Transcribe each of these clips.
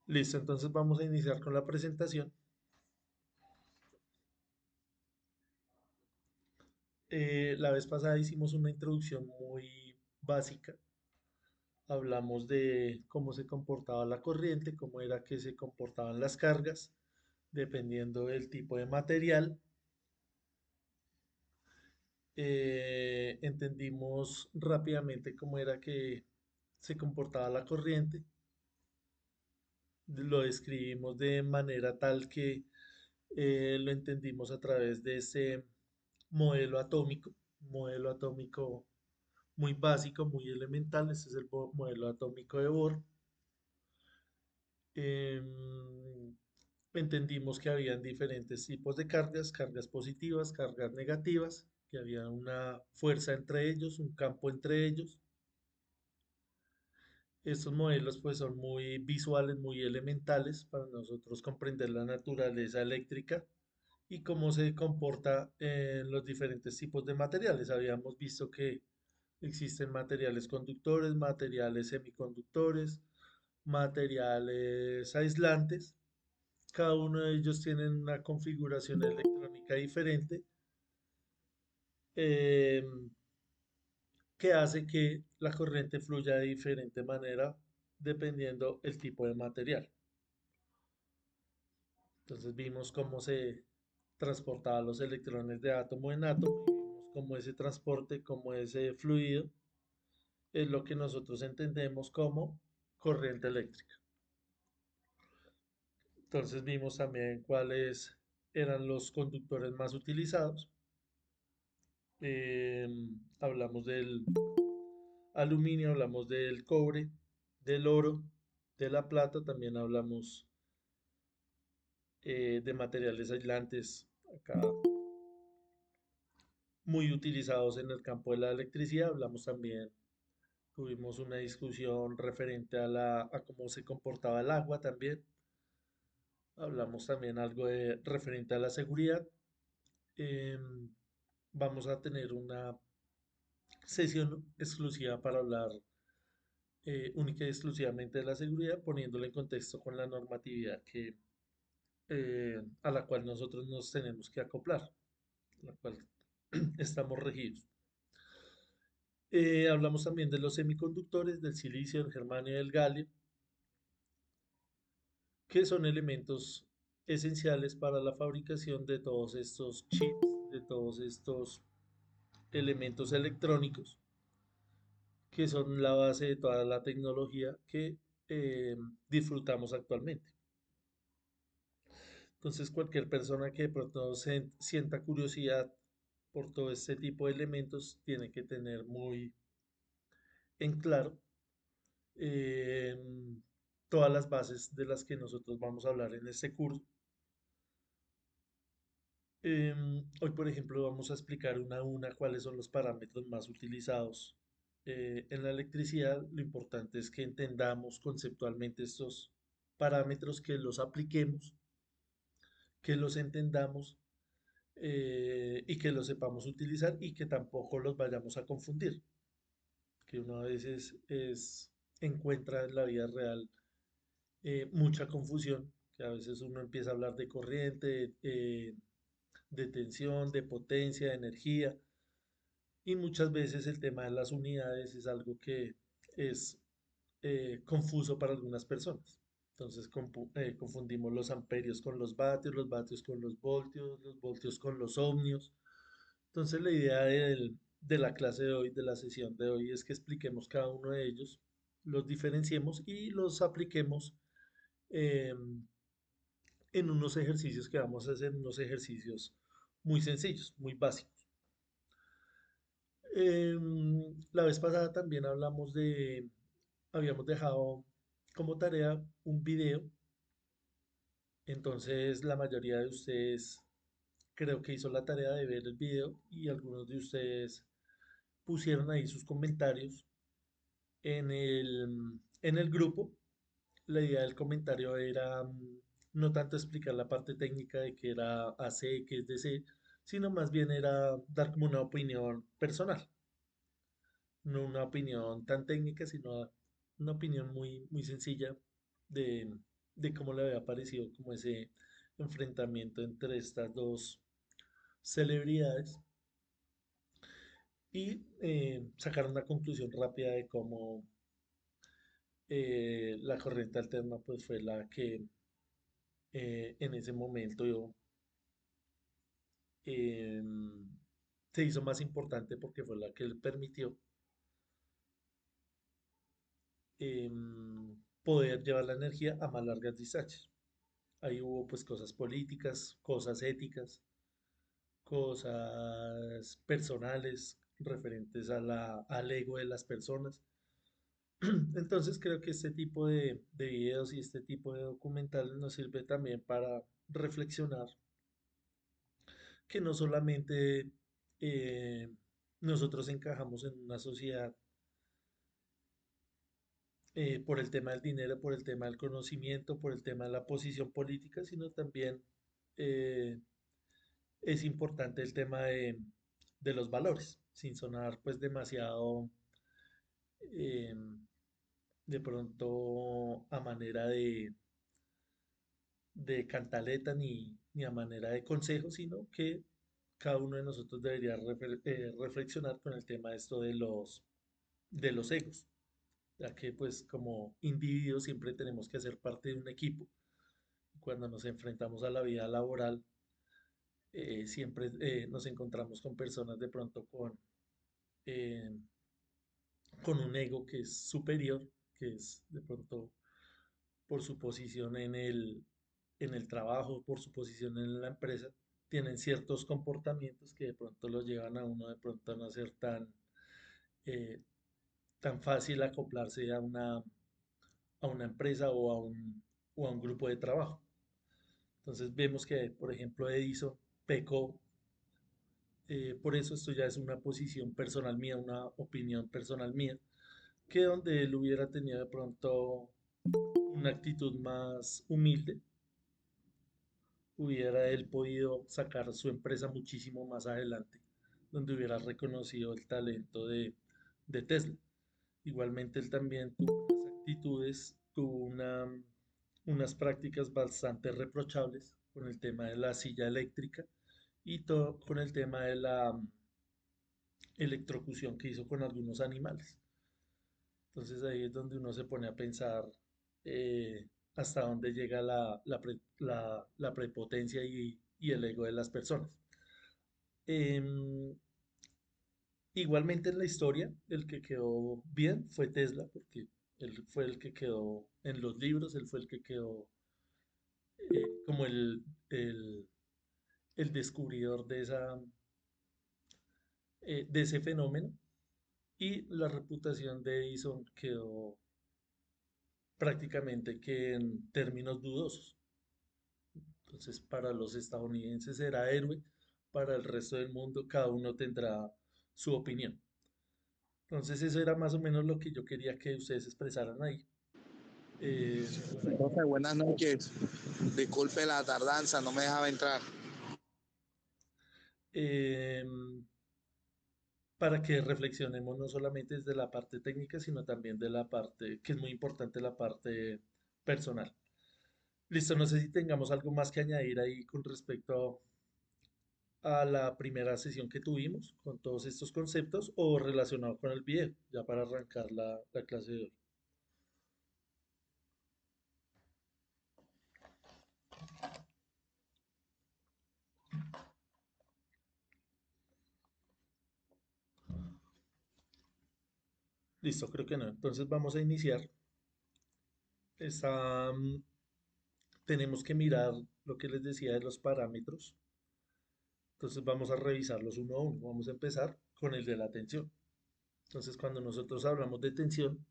Listo, entonces vamos a iniciar con la presentación. La vez pasada hicimos una introducción muy básica. Hablamos de cómo se comportaba la corriente, cómo era que se comportaban las cargas, dependiendo del tipo de material. Entendimos rápidamente cómo era que se comportaba la corriente. Lo describimos de manera tal que lo entendimos a través de ese modelo atómico muy básico, muy elemental. Este es el modelo atómico de Bohr. Em, Entendimos que habían diferentes tipos de cargas, cargas positivas, cargas negativas, que había una fuerza entre ellos, un campo entre ellos. Estos modelos pues son muy visuales, muy elementales para nosotros comprender la naturaleza eléctrica y cómo se comporta en los diferentes tipos de materiales. Habíamos visto que existen materiales conductores, materiales semiconductores, materiales aislantes. Cada uno de ellos tiene una configuración electrónica diferente, eh, que hace que la corriente fluya de diferente manera dependiendo el tipo de material. Entonces vimos cómo se transportaban los electrones de átomo en átomo y vimos cómo ese transporte, cómo ese fluido es lo que nosotros entendemos como corriente eléctrica. Entonces vimos también cuáles eran los conductores más utilizados. Hablamos del aluminio, hablamos del cobre, del oro, de la plata, también hablamos de materiales aislantes acá muy utilizados en el campo de la electricidad. Hablamos también, tuvimos una discusión referente a cómo se comportaba el agua también. Hablamos también algo referente a la seguridad. Em, Vamos a tener una sesión exclusiva para hablar única y exclusivamente de la seguridad, poniéndola en contexto con la normatividad a la cual nosotros nos tenemos que acoplar, a la cual estamos regidos. Hablamos también de los semiconductores, del silicio, del germanio y del galio, que son elementos esenciales para la fabricación de todos estos chips, de todos estos elementos electrónicos, que son la base de toda la tecnología que eh, disfrutamos actualmente. Entonces, cualquier persona que de pronto sienta curiosidad por todo este tipo de elementos tiene que tener muy en claro eh, todas las bases de las que nosotros vamos a hablar en este curso. Hoy, por ejemplo, vamos a explicar una a una cuáles son los parámetros más utilizados en la electricidad. Lo importante es que entendamos conceptualmente estos parámetros, que los apliquemos, que los entendamos y que los sepamos utilizar y que tampoco los vayamos a confundir, que uno a veces encuentra en la vida real mucha confusión, que a veces uno empieza a hablar de corriente, de tensión, de potencia, de energía, y muchas veces el tema de las unidades es algo que es confuso para algunas personas. Entonces confundimos los amperios con los vatios con los voltios con los ohmios. Entonces la idea de la clase de hoy, de la sesión de hoy, es que expliquemos cada uno de ellos, los diferenciemos y los apliquemos eh, en unos ejercicios que vamos a hacer, unos ejercicios muy sencillos, muy básicos. La vez pasada también habíamos dejado como tarea un video, entonces la mayoría de ustedes creo que hizo la tarea de ver el video y algunos de ustedes pusieron ahí sus comentarios en el grupo. La idea del comentario era no tanto explicar la parte técnica de que era AC, que es DC, sino más bien era dar como una opinión personal, no una opinión tan técnica, sino una opinión muy, muy sencilla de, de cómo le había parecido como ese enfrentamiento entre estas dos celebridades y sacar una conclusión rápida de cómo la corriente alterna pues fue la que en ese momento em, se hizo más importante porque fue la que le permitió poder llevar la energía a más largas distancias. Ahí hubo pues cosas políticas, cosas éticas, cosas personales referentes a al ego de las personas. Entonces creo que este tipo de videos y este tipo de documentales nos sirve también para reflexionar que no solamente eh, nosotros encajamos en una sociedad por el tema del dinero, por el tema del conocimiento, por el tema de la posición política, sino también eh, es importante el tema de los valores, sin sonar pues demasiado eh, de pronto a manera de cantaleta ni a manera de consejo, sino que cada uno de nosotros debería reflexionar con el tema de esto de los egos, ya que pues como individuos siempre tenemos que hacer parte de un equipo. Cuando nos enfrentamos a la vida laboral, siempre nos encontramos con personas de pronto eh, con un ego que es superior, que es de pronto por su posición en el trabajo, por su posición en la empresa, tienen ciertos comportamientos que de pronto los llevan a uno de pronto a no ser eh, tan fácil acoplarse a una empresa o a un grupo de trabajo. Entonces vemos que, por ejemplo, Edison pecó, por eso esto ya es una posición personal mía, una opinión personal mía, que donde él hubiera tenido de pronto una actitud más humilde, hubiera él podido sacar su empresa muchísimo más adelante, donde hubiera reconocido el talento de Tesla. Igualmente él también tuvo unas actitudes, tuvo unas prácticas bastante reprochables con el tema de la silla eléctrica y todo con el tema de la electrocución que hizo con algunos animales. Entonces ahí es donde uno se pone a pensar eh, hasta dónde llega la prepotencia y el ego de las personas. Em, Igualmente en la historia, el que quedó bien fue Tesla, porque él fue el que quedó en los libros, él fue el que quedó como el, el descubridor de ese fenómeno, y la reputación de Edison quedó prácticamente que en términos dudosos. Entonces, para los estadounidenses era héroe, para el resto del mundo cada uno tendrá su opinión. Entonces, eso era más o menos lo que yo quería que ustedes expresaran ahí. Señor Frankie. Profe, buenas noches. Disculpe la tardanza, no me dejaba entrar. Em, para que reflexionemos no solamente desde la parte técnica, sino también de la parte, que es muy importante, la parte personal. Listo, no sé si tengamos algo más que añadir ahí con respecto a la primera sesión que tuvimos con todos estos conceptos o relacionado con el video, ya para arrancar la clase de hoy. Listo, creo que no. Entonces vamos a iniciar. Esta, tenemos que mirar lo que les decía de los parámetros. Entonces vamos a revisarlos uno a uno. Vamos a empezar con el de la tensión. Entonces cuando nosotros hablamos de tensión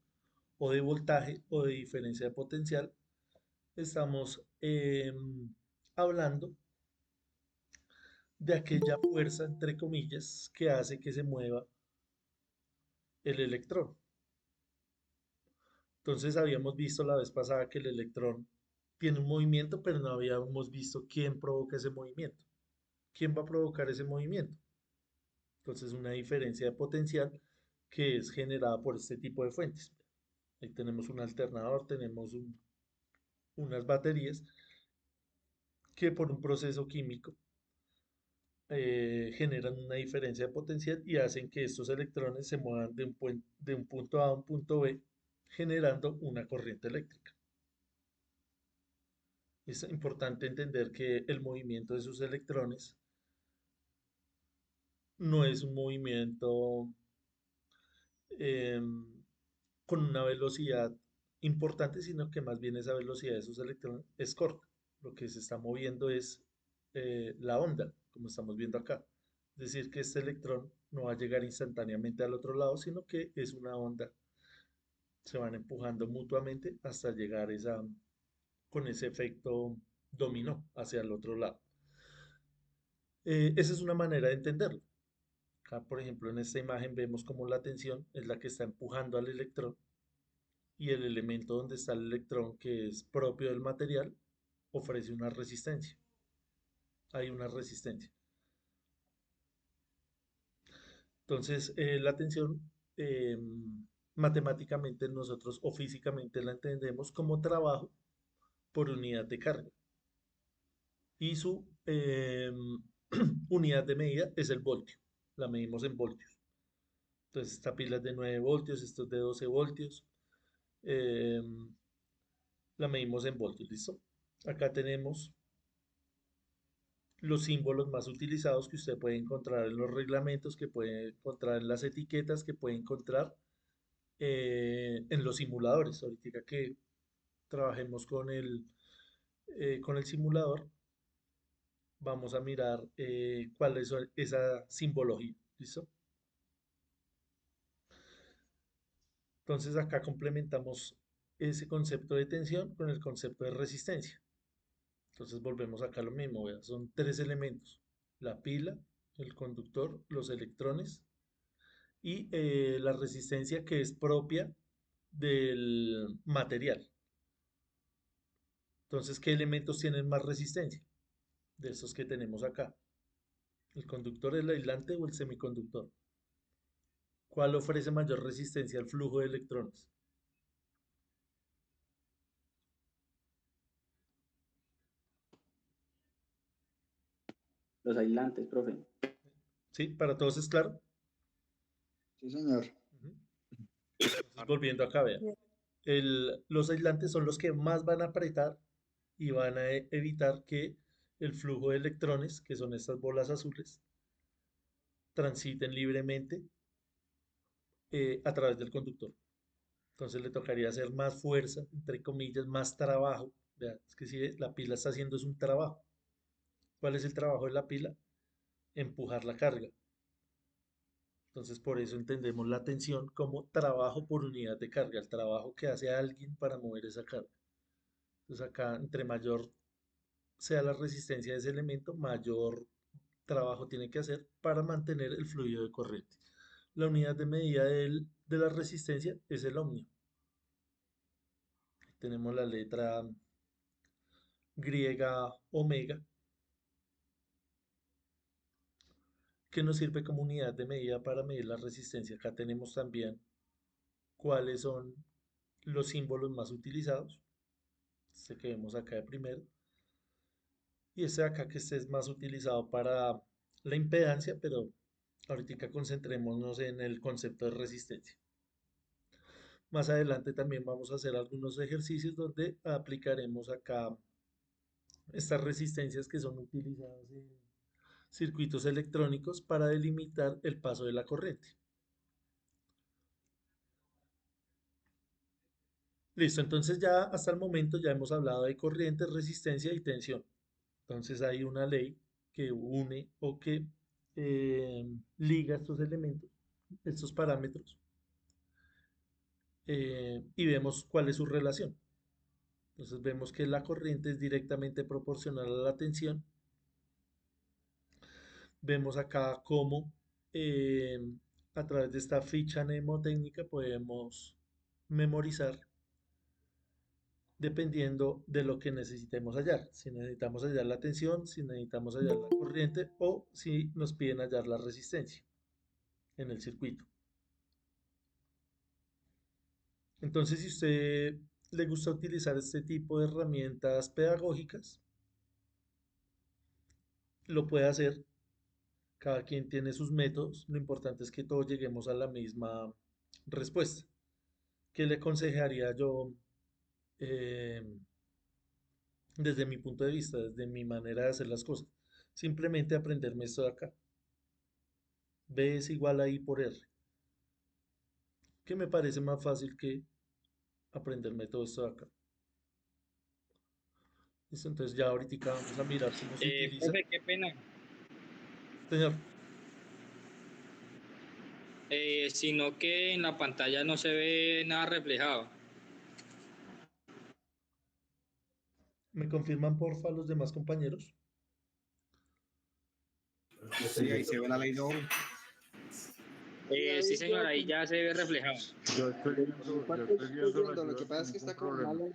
o de voltaje o de diferencia de potencial, estamos hablando de aquella fuerza, entre comillas, que hace que se mueva el electrón. Entonces habíamos visto la vez pasada que el electrón tiene un movimiento, pero no habíamos visto quién provoca ese movimiento. ¿Quién va a provocar ese movimiento? Entonces una diferencia de potencial que es generada por este tipo de fuentes. Ahí tenemos un alternador, tenemos unas baterías que por un proceso químico generan una diferencia de potencial y hacen que estos electrones se muevan de un punto A a un punto B, generando una corriente eléctrica. Es importante entender que el movimiento de sus electrones no es un movimiento em, con una velocidad importante, sino que más bien esa velocidad de esos electrones es corta. Lo que se está moviendo es la onda, como estamos viendo acá. Es decir, que este electrón no va a llegar instantáneamente al otro lado, sino que es una onda. Se van empujando mutuamente hasta llegar con ese efecto dominó hacia el otro lado. Esa es una manera de entenderlo. Acá, por ejemplo, en esta imagen vemos como la tensión es la que está empujando al electrón y el elemento donde está el electrón, que es propio del material, ofrece una resistencia. Hay una resistencia. Entonces, la tensión matemáticamente nosotros o físicamente la entendemos como trabajo por unidad de carga. Y su unidad de medida es el voltio. La medimos en voltios. Entonces, esta pila es de 9 voltios, esto es de 12 voltios. em, la medimos en voltios, ¿listo? Acá tenemos los símbolos más utilizados que usted puede encontrar en los reglamentos, que puede encontrar en las etiquetas, que puede encontrar en los simuladores. Ahorita que trabajemos con el simulador, vamos a mirar cuál es esa simbología. ¿Listo? Entonces acá complementamos ese concepto de tensión con el concepto de resistencia. Entonces volvemos acá a lo mismo, vea, son tres elementos: la pila, el conductor, los electrones y la resistencia que es propia del material. Entonces, ¿qué elementos tienen más resistencia? De estos que tenemos acá. ¿El conductor, el aislante o el semiconductor? ¿Cuál ofrece mayor resistencia al flujo de electrones? Los aislantes, profe. ¿Sí? ¿Para todos es claro? Sí, señor. Ujú. Entonces, volviendo acá, vean. Los aislantes son los que más van a apretar y van a evitar que el flujo de electrones, que son estas bolas azules, transiten libremente a través del conductor. Entonces le tocaría hacer más fuerza, entre comillas, más trabajo. Vean, es que si la pila está haciendo es un trabajo. ¿Cuál es el trabajo de la pila? Empujar la carga. Entonces por eso entendemos la tensión como trabajo por unidad de carga, el trabajo que hace alguien para mover esa carga. Entonces acá, entre mayor sea la resistencia de ese elemento, mayor trabajo tiene que hacer para mantener el fluido de corriente. La unidad de medida de la resistencia es el ohmio. Tenemos la letra griega omega, que nos sirve como unidad de medida para medir la resistencia. Acá tenemos también cuáles son los símbolos más utilizados. Este que vemos acá de primero. Y este de acá que este es más utilizado para la impedancia, pero ahorita concentrémonos en el concepto de resistencia. Más adelante también vamos a hacer algunos ejercicios donde aplicaremos acá estas resistencias que son utilizadas en circuitos electrónicos para delimitar el paso de la corriente. Listo, entonces ya hasta el momento ya hemos hablado de corriente, resistencia y tensión. Entonces hay una ley que une o que liga estos elementos, estos parámetros, y vemos cuál es su relación. Entonces vemos que la corriente es directamente proporcional a la tensión. Vemos acá cómo eh, a través de esta ficha mnemotécnica podemos memorizar dependiendo de lo que necesitemos hallar. Si necesitamos hallar la tensión, si necesitamos hallar la corriente o si nos piden hallar la resistencia en el circuito. Entonces, si usted le gusta utilizar este tipo de herramientas pedagógicas, lo puede hacer. Cada quien tiene sus métodos. Lo importante es que todos lleguemos a la misma respuesta. ¿Qué le aconsejaría yo eh, desde mi punto de vista, desde mi manera de hacer las cosas? Simplemente aprenderme esto de acá. B es igual a I por R. ¿Qué me parece más fácil que aprenderme todo esto de acá? ¿Listo? Entonces ya ahorita vamos a mirar cómo se utiliza. Profe, qué pena. Señor, Sino que en la pantalla no se ve nada reflejado. ¿me confirman porfa los demás compañeros? Sí, ahí se ve la ley de Ohm. Sí, señor, ahí ya se ve reflejado. Yo estoy viendo, lo que pasa es que está como malo.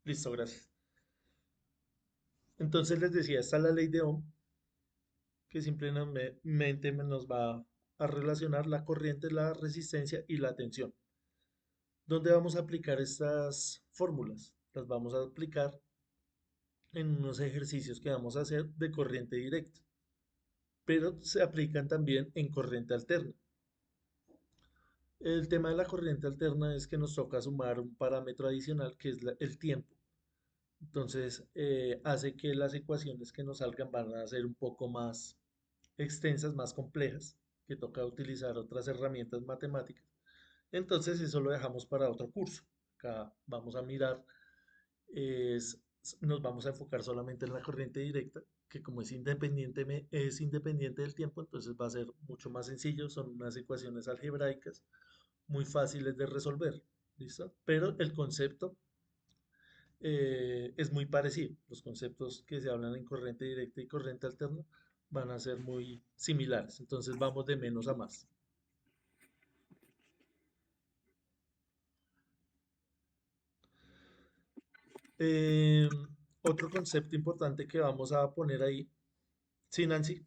Listo, gracias. Entonces les decía, está la ley de Ohm, que simplemente nos va a relacionar la corriente, la resistencia y la tensión. ¿Dónde vamos a aplicar estas fórmulas? Las vamos a aplicar en unos ejercicios que vamos a hacer de corriente directa, pero se aplican también en corriente alterna. El tema de la corriente alterna es que nos toca sumar un parámetro adicional que es el tiempo. Entonces, hace que las ecuaciones que nos salgan van a ser un poco más extensas, más complejas, que toca utilizar otras herramientas matemáticas. Entonces, eso lo dejamos para otro curso. Acá vamos a mirar, nos vamos a enfocar solamente en la corriente directa, que como es independiente del tiempo, entonces va a ser mucho más sencillo. Son unas ecuaciones algebraicas muy fáciles de resolver. ¿Listo? Pero el concepto es muy parecido. Los conceptos que se hablan en corriente directa y corriente alterna van a ser muy similares. Entonces vamos de menos a más. Eh, Otro concepto importante que vamos a poner ahí. Sí, Nancy.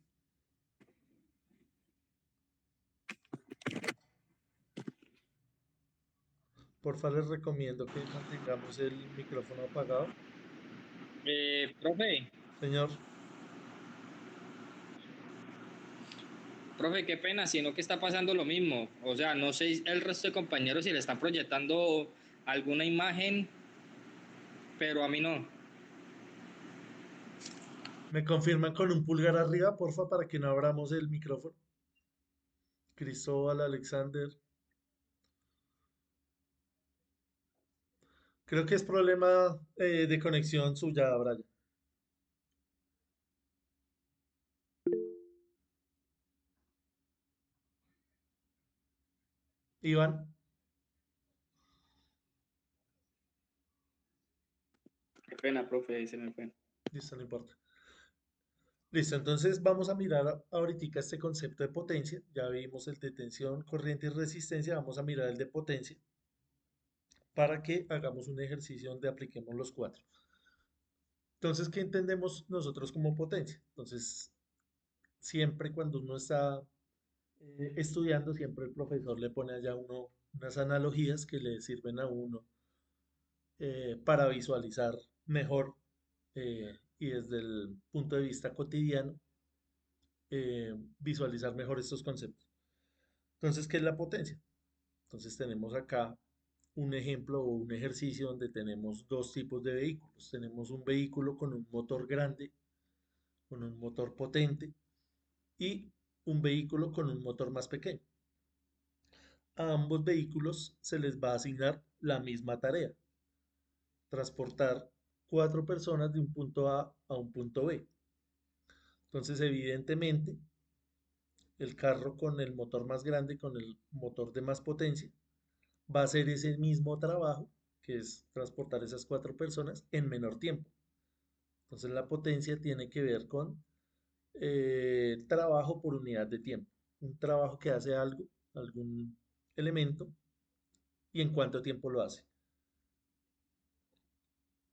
Porfa, les recomiendo que mantengamos el micrófono apagado. Profe, Señor, profe, qué pena, sino que está pasando lo mismo. O sea, no sé el resto de compañeros si le están proyectando alguna imagen, pero a mí no. ¿me confirman con un pulgar arriba, porfa, para que no abramos el micrófono? Cristóbal, Alexander. Creo que es problema de conexión suya, Brian. Iván, Qué pena, profe, ahí se me fue. listo, no importa. Listo, entonces vamos a mirar ahorita este concepto de potencia. Ya vimos el de tensión, corriente y resistencia. Vamos a mirar el de potencia para que hagamos un ejercicio donde apliquemos los cuatro. Entonces, ¿qué entendemos nosotros como potencia? Entonces, siempre cuando uno está estudiando, siempre el profesor le pone allá unas analogías que le sirven a uno para visualizar mejor y desde el punto de vista cotidiano visualizar mejor estos conceptos. Entonces, ¿qué es la potencia? Entonces tenemos acá un ejemplo o un ejercicio donde tenemos dos tipos de vehículos. Tenemos un vehículo con un motor grande, con un motor potente y un vehículo con un motor más pequeño. A ambos vehículos se les va a asignar la misma tarea, transportar cuatro personas de un punto A un punto B. Entonces, evidentemente, el carro con el motor más grande, con el motor de más potencia, va a hacer ese mismo trabajo, que es transportar esas cuatro personas en menor tiempo. Entonces, la potencia tiene que ver con trabajo por unidad de tiempo. Un trabajo que hace algo, algún elemento, y en cuánto tiempo lo hace.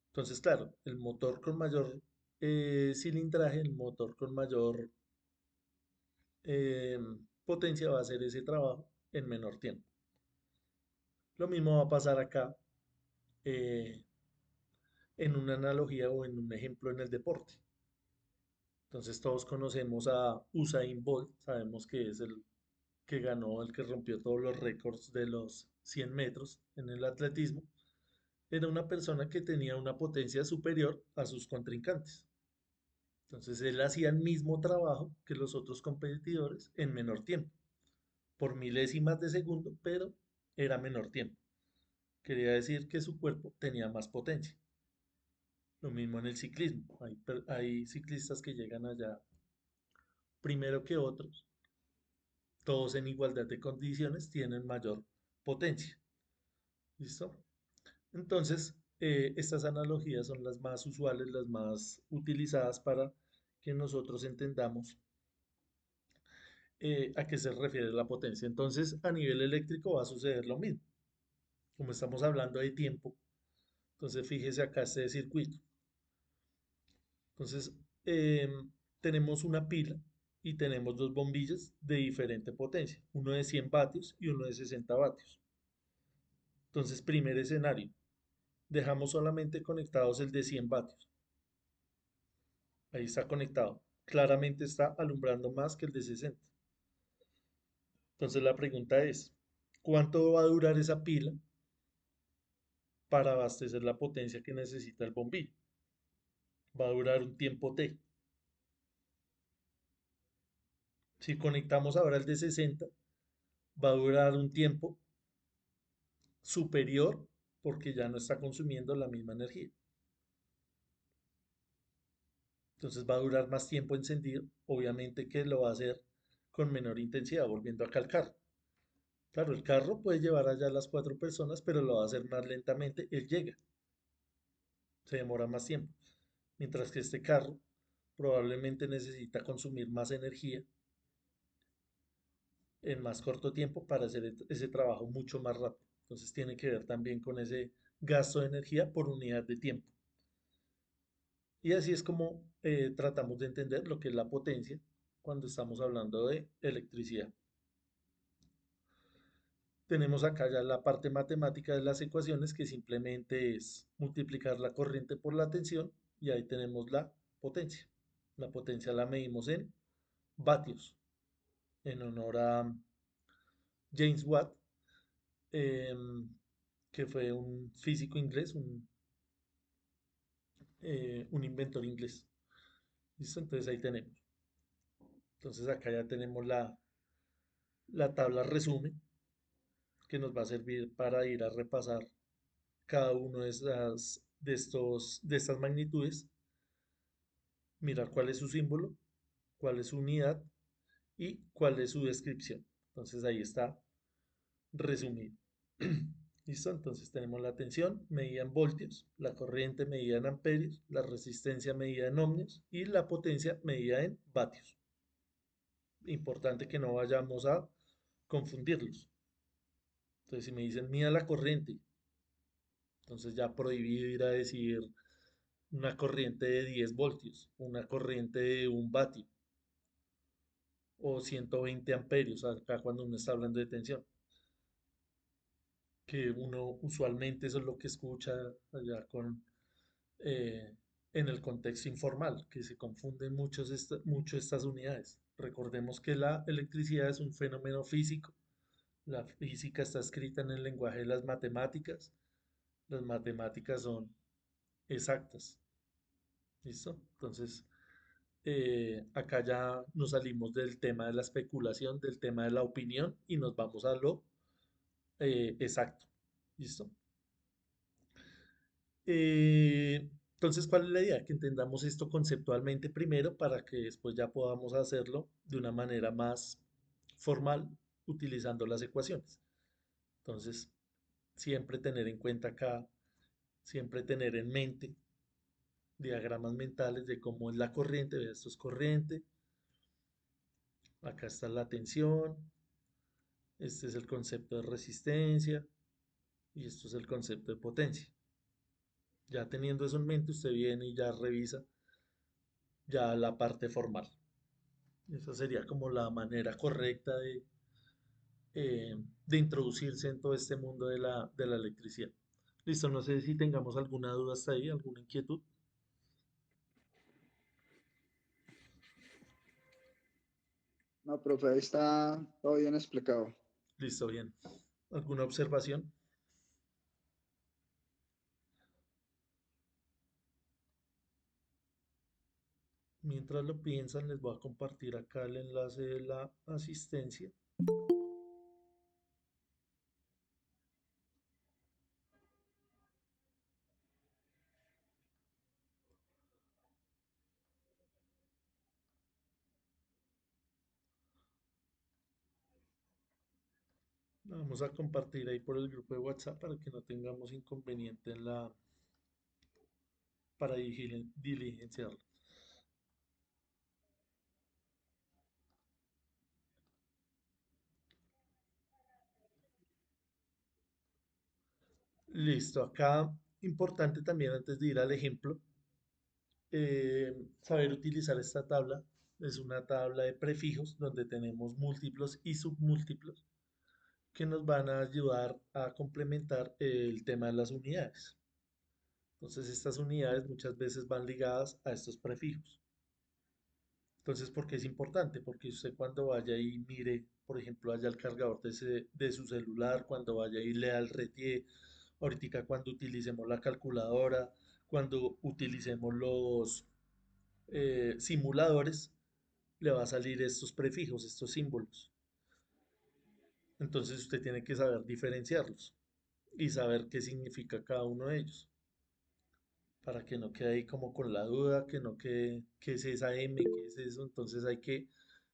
Entonces, claro, el motor con mayor cilindraje, el motor con mayor eh, potencia va a hacer ese trabajo en menor tiempo. Lo mismo va a pasar acá eh, en una analogía o en un ejemplo en el deporte. Entonces todos conocemos a Usain Bolt, sabemos que es el que ganó, el que rompió todos los récords de los 100 metros en el atletismo. Era una persona que tenía una potencia superior a sus contrincantes. Entonces él hacía el mismo trabajo que los otros competidores en menor tiempo, por milésimas de segundo, pero era menor tiempo. Quería decir que su cuerpo tenía más potencia. Lo mismo en el ciclismo. Hay ciclistas que llegan allá primero que otros. Todos en igualdad de condiciones tienen mayor potencia. ¿Listo? Entonces, estas analogías son las más usuales, las más utilizadas para que nosotros entendamos a qué se refiere la potencia. Entonces, a nivel eléctrico va a suceder lo mismo. Como estamos hablando de tiempo, entonces fíjese acá este circuito. Entonces, tenemos una pila y tenemos dos bombillas de diferente potencia, uno de 100 vatios y uno de 60 vatios. Entonces, primer escenario, dejamos solamente conectados el de 100 vatios. Ahí está conectado. Claramente está alumbrando más que el de 60. Entonces la pregunta es, ¿cuánto va a durar esa pila para abastecer la potencia que necesita el bombillo? Va a durar un tiempo T. Si conectamos ahora el de 60, va a durar un tiempo superior porque ya no está consumiendo la misma energía. Entonces va a durar más tiempo encendido. Obviamente que lo va a hacer con menor intensidad, volviendo acá al carro. Claro, el carro puede llevar allá a las cuatro personas, pero lo va a hacer más lentamente. Él llega, se demora más tiempo. Mientras que este carro probablemente necesita consumir más energía en más corto tiempo para hacer ese trabajo mucho más rápido. Entonces tiene que ver también con ese gasto de energía por unidad de tiempo. Y así es como tratamos de entender lo que es la potencia cuando estamos hablando de electricidad. Tenemos acá ya la parte matemática de las ecuaciones que simplemente es multiplicar la corriente por la tensión y ahí tenemos la potencia. La potencia la medimos en vatios en honor a James Watt, em, que fue un físico inglés, un inventor inglés. ¿Listo? Entonces ahí tenemos. Entonces acá ya tenemos la tabla resumen que nos va a servir para ir a repasar cada uno de estas magnitudes, mirar cuál es su símbolo, cuál es su unidad y cuál es su descripción. Entonces ahí está resumido. ¿Listo? Entonces tenemos la tensión medida en voltios, la corriente medida en amperios, la resistencia medida en ohmios y la potencia medida en vatios. Importante que no vayamos a confundirlos. Entonces si me dicen mida la corriente, entonces ya prohibido ir a decir una corriente de 10 voltios, una corriente de 1 vatio o 120 amperios, acá cuando uno está hablando de tensión, que uno usualmente eso es lo que escucha allá eh, en el contexto informal, que se confunden mucho estas unidades. Recordemos que la electricidad es un fenómeno físico, la física está escrita en el lenguaje de las matemáticas son exactas, ¿listo? Entonces, acá ya nos salimos del tema de la especulación, del tema de la opinión y nos vamos a lo exacto. ¿Listo? Entonces, ¿cuál es la idea? Que entendamos esto conceptualmente primero para que después ya podamos hacerlo de una manera más formal utilizando las ecuaciones. Entonces, siempre tener en cuenta acá, siempre tener en mente diagramas mentales de cómo es la corriente. Vea, esto es corriente, acá está la tensión, este es el concepto de resistencia y esto es el concepto de potencia. Ya teniendo eso en mente, usted viene y ya revisa ya la parte formal. Esa sería como la manera correcta eh, de introducirse en todo este mundo de la electricidad. Listo, no sé si tengamos alguna duda hasta ahí, alguna inquietud. No, profe, ahí está todo bien explicado. Listo, bien. ¿Alguna observación? Mientras lo piensan, les voy a compartir acá el enlace de la asistencia. La vamos a compartir ahí por el grupo de WhatsApp para que no tengamos inconveniente en para diligenciarlo. Listo, acá importante también antes de ir al ejemplo, saber utilizar esta tabla. Es una tabla de prefijos donde tenemos múltiplos y submúltiplos que nos van a ayudar a complementar el tema de las unidades. Entonces estas unidades muchas veces van ligadas a estos prefijos. Entonces, ¿por qué es importante? Porque usted cuando vaya y mire, por ejemplo, allá el cargador de su celular, cuando vaya y lea el RETIE, ahorita cuando utilicemos la calculadora, cuando utilicemos los simuladores, le va a salir estos prefijos, estos símbolos. Entonces usted tiene que saber diferenciarlos y saber qué significa cada uno de ellos, para que no quede ahí como con la duda, que no quede, ¿qué es esa M? ¿Qué es eso? Entonces hay que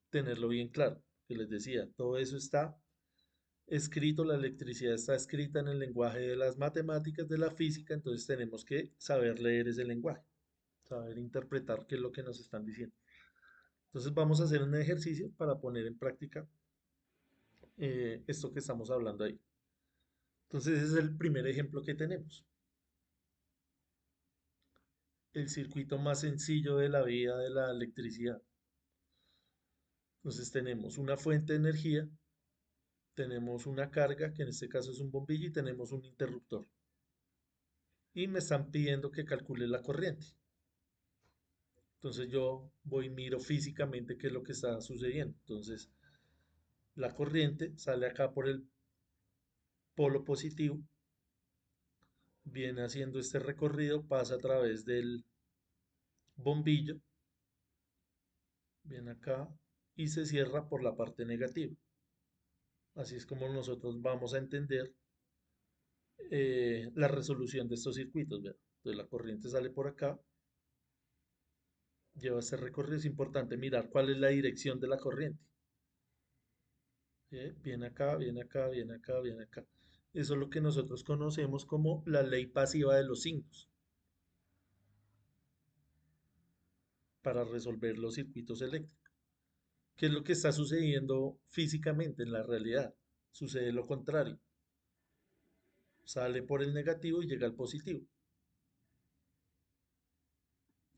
tenerlo bien claro. Que les decía, todo eso está escrito, la electricidad está escrita en el lenguaje de las matemáticas, de la física, entonces tenemos que saber leer ese lenguaje, saber interpretar qué es lo que nos están diciendo. Entonces vamos a hacer un ejercicio para poner en práctica esto que estamos hablando ahí. Entonces ese es el primer ejemplo que tenemos. El circuito más sencillo de la vida de la electricidad. Entonces tenemos una fuente de energía, tenemos una carga, que en este caso es un bombillo, y tenemos un interruptor. Y me están pidiendo que calcule la corriente. Entonces yo voy y miro físicamente qué es lo que está sucediendo. Entonces la corriente sale acá por el polo positivo, viene haciendo este recorrido, pasa a través del bombillo, viene acá y se cierra por la parte negativa. Así es como nosotros vamos a entender la resolución de estos circuitos. ¿Verdad? Entonces la corriente sale por acá, lleva este recorrido. Es importante mirar cuál es la dirección de la corriente. Viene acá, viene acá, viene acá, viene acá. Eso es lo que nosotros conocemos como la ley pasiva de los signos para resolver los circuitos eléctricos. ¿Qué es lo que está sucediendo físicamente en la realidad? Sucede lo contrario. Sale por el negativo y llega al positivo.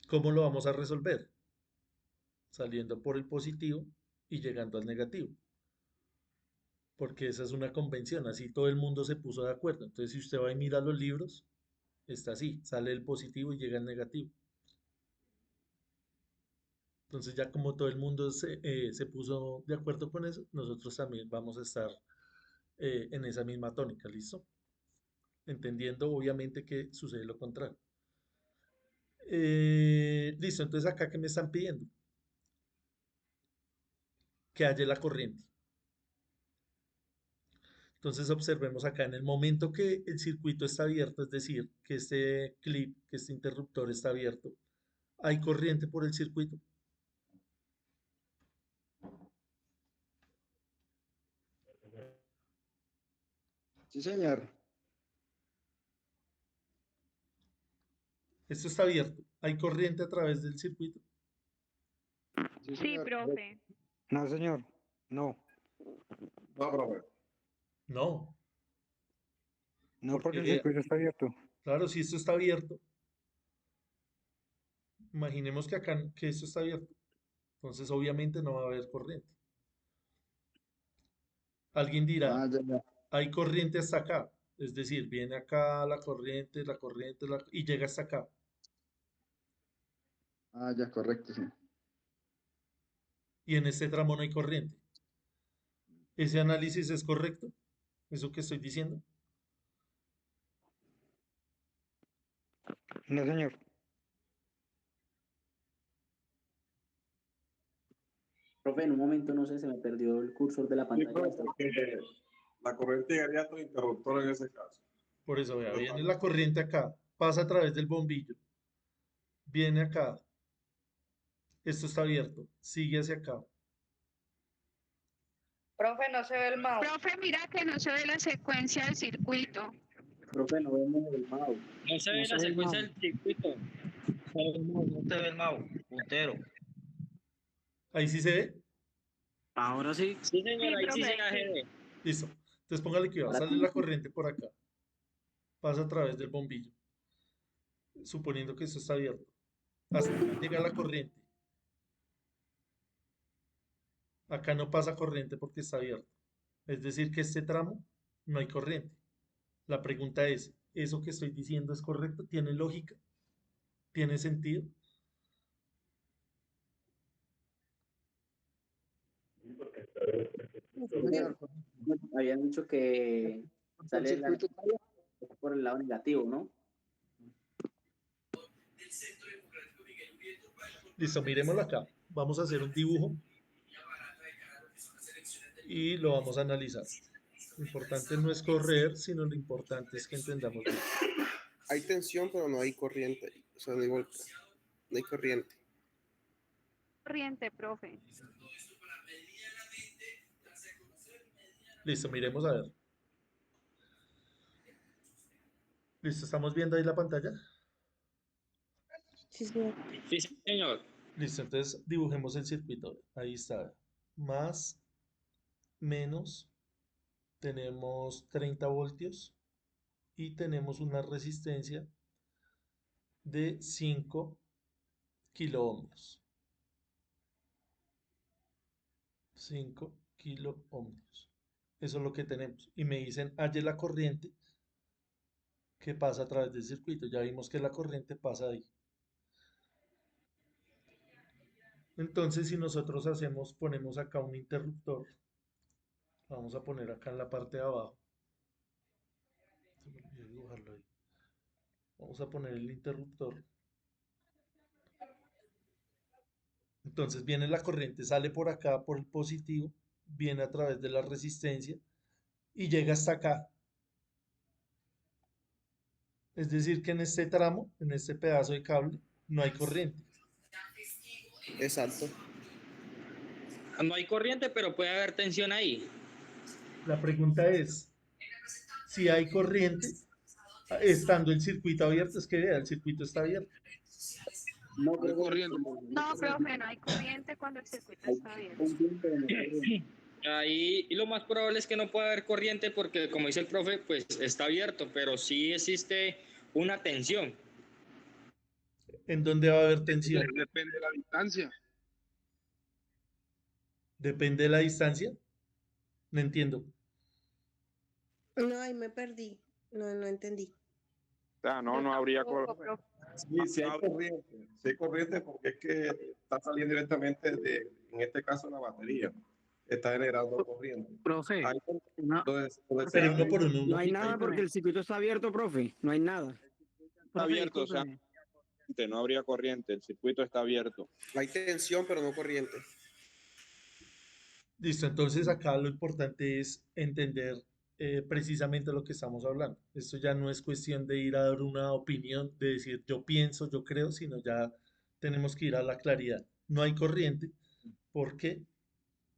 ¿Cómo lo vamos a resolver? Saliendo por el positivo y llegando al negativo. Porque esa es una convención, así todo el mundo se puso de acuerdo. Entonces, si usted va y mira los libros, está así, sale el positivo y llega el negativo. Entonces ya como todo el mundo se puso de acuerdo con eso, nosotros también vamos a estar en esa misma tónica, ¿listo? Entendiendo obviamente que sucede lo contrario. Listo, entonces acá ¿qué me están pidiendo? Que haya la corriente. Entonces observemos acá, en el momento que el circuito está abierto, es decir, que este clip, que este interruptor está abierto, ¿hay corriente por el circuito? Sí, señor. Esto está abierto, ¿hay corriente a través del circuito? Sí, Sí, señor. profe. No, señor. No. No, profe. No, No, porque porque el circuito está abierto. claro, si esto está abierto, imaginemos que acá que esto está abierto, entonces obviamente no va a haber corriente. Alguien dirá, Ah, ya, ya. hay corriente hasta acá. Es decir, viene acá la corriente, y llega hasta acá. Ah, ya, correcto, sí. Y en este tramo no hay corriente. ¿Ese análisis es correcto? ¿Eso que estoy diciendo? No, señor. Profe, en un momento, no sé, se me perdió el cursor de la Sí, pantalla. pero porque la corriente llegaría hasta el interruptor en ese caso. Por eso, vea, viene Total. la corriente acá, pasa a través del bombillo, viene acá, esto está abierto, sigue hacia acá. Profe, no se ve el mouse. Profe, mira que no se ve la secuencia del circuito. Profe, no vemos el mouse. No se No ve se la ve el secuencia mouse. del circuito. No te ve el mouse, puntero. Ahí sí se ve, Ahora sí. Sí, señor, Sí, ahí sí se profe, sí. ve. listo. Entonces póngale que va, Ahora sale sí. la corriente por acá, pasa a través del bombillo, suponiendo que esto está abierto. Hasta acá llega la corriente. Acá no pasa corriente porque está abierto. Es decir, que este tramo no hay corriente. La pregunta es, ¿eso que estoy diciendo es correcto? ¿Tiene lógica? ¿Tiene sentido? Sí, señor. Habían dicho que Porque el sale la circuito está abierto. por el lado negativo, ¿no? Listo, miremoslo acá. Vamos a hacer un dibujo y lo vamos a analizar. Lo importante no es correr, sino lo importante es que entendamos bien. Hay tensión, pero no hay corriente. O sea, no hay corriente. Corriente, profe. Listo, miremos a ver. Listo, ¿estamos viendo ahí la pantalla? Sí, señor. Listo, entonces dibujemos el circuito. Ahí está. Más, menos, tenemos 30 voltios y tenemos una resistencia de 5 kiloohmios. 5 kiloohmios. Eso es lo que tenemos. Y me dicen, halle la corriente que pasa a través del circuito. Ya vimos que la corriente pasa ahí. Entonces, si nosotros hacemos, ponemos acá un interruptor, vamos a poner acá en la parte de abajo. Se me olvidó dibujarlo ahí. Vamos a poner el interruptor. Entonces viene la corriente, sale por acá por el positivo, viene a través de la resistencia y llega hasta acá. Es decir, que en este tramo, en este pedazo de cable, no hay corriente. Exacto. No hay corriente, pero puede haber tensión ahí. La pregunta es, si hay corriente, estando el circuito abierto, es que vea, el circuito está abierto. No, No hay corriente. No, profe, no hay corriente cuando el circuito está abierto. Ahí y lo más probable es que no pueda haber corriente porque, como dice el profe, pues está abierto, pero sí existe una tensión. ¿En dónde va a haber tensión? Depende de la distancia. Depende de la distancia. No entiendo. No, ahí me perdí. No, no entendí. O sea, no, Yo no habría tampoco, corriente. profe. Sí, sí hay corriente. Sí hay corriente porque es que está saliendo directamente en este caso, la batería. Está generando corriente. Profe, Ahí no, donde se Pero uno abre, por uno, No uno. hay nada porque el circuito está abierto, profe. No hay nada. profe, abierto, o sea, discúlpeme. no habría corriente. El circuito está abierto. Hay tensión, pero no corriente. Listo, entonces acá lo importante es entender precisamente lo que estamos hablando. Esto ya no es cuestión de ir a dar una opinión, de decir yo pienso, yo creo, sino ya tenemos que ir a la claridad. No hay corriente porque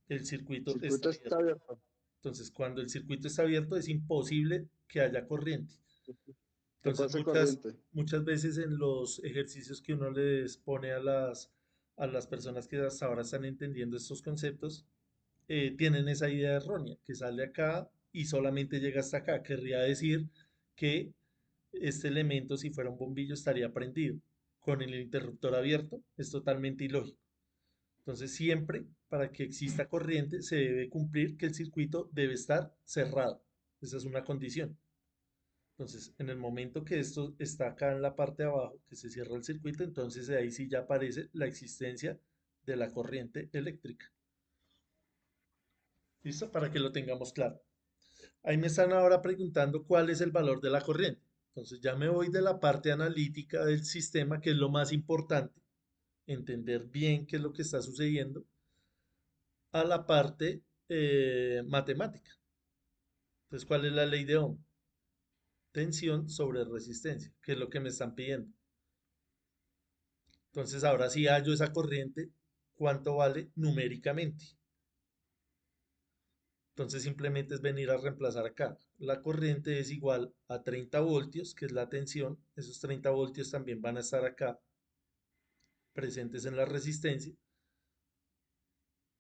el El circuito está circuito está abierto. abierto. Entonces, cuando el circuito está abierto es imposible que haya corriente. Que Entonces, pase corriente. muchas veces en los ejercicios que uno les pone a las personas que hasta ahora están entendiendo estos conceptos, tienen esa idea errónea, que sale acá y solamente llega hasta acá. Querría decir que este elemento, si fuera un bombillo, estaría prendido. Con el interruptor abierto, es totalmente ilógico. Entonces, siempre para que exista corriente se debe cumplir que el circuito debe estar cerrado. Esa es una condición. Entonces, en el momento que esto está acá en la parte de abajo, que se cierra el circuito, entonces ahí sí ya aparece la existencia de la corriente eléctrica. ¿Listo? Para que lo tengamos claro. Ahí me están ahora preguntando cuál es el valor de la corriente. Entonces ya me voy de la parte analítica del sistema, que es lo más importante, entender bien qué es lo que está sucediendo, a la parte matemática. Entonces, ¿cuál es la ley de Ohm? Tensión sobre resistencia, que es lo que me están pidiendo. Entonces, ahora sí hallo esa corriente, ¿cuánto vale numéricamente? Entonces, simplemente es venir a reemplazar acá. La corriente es igual a 30 voltios, que es la tensión. Esos 30 voltios también van a estar acá, presentes en la resistencia,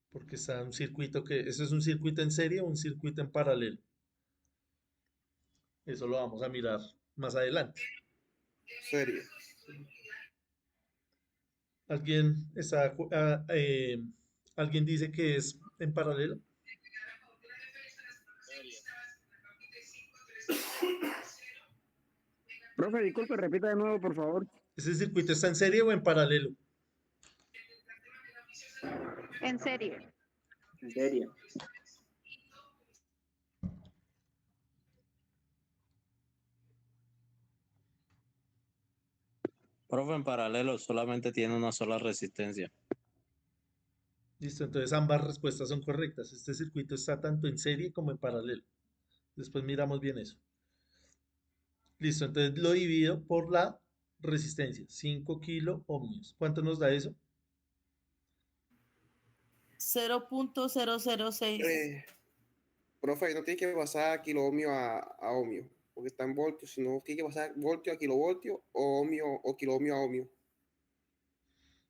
porque está un circuito que, ¿eso es un circuito en serie o un circuito en paralelo? Eso lo vamos a mirar más adelante. Serio. ¿Alguien dice que es en paralelo? Profe, disculpe, repita de nuevo, por favor. ¿Ese circuito está en serie o en paralelo? En serio. En serio. Profe, en paralelo solamente tiene una sola resistencia. Listo, entonces ambas respuestas son correctas. Este circuito está tanto en serie como en paralelo. Después miramos bien eso. Listo, entonces lo divido por la resistencia, 5 kilo ohmios. ¿Cuánto nos da eso? 0.006. Profe, ahí no tiene que pasar kilo ohmio a ohmio, porque está en voltios, sino tiene que pasar voltio a kilovoltio o ohmio o kilo ohmio a ohmio.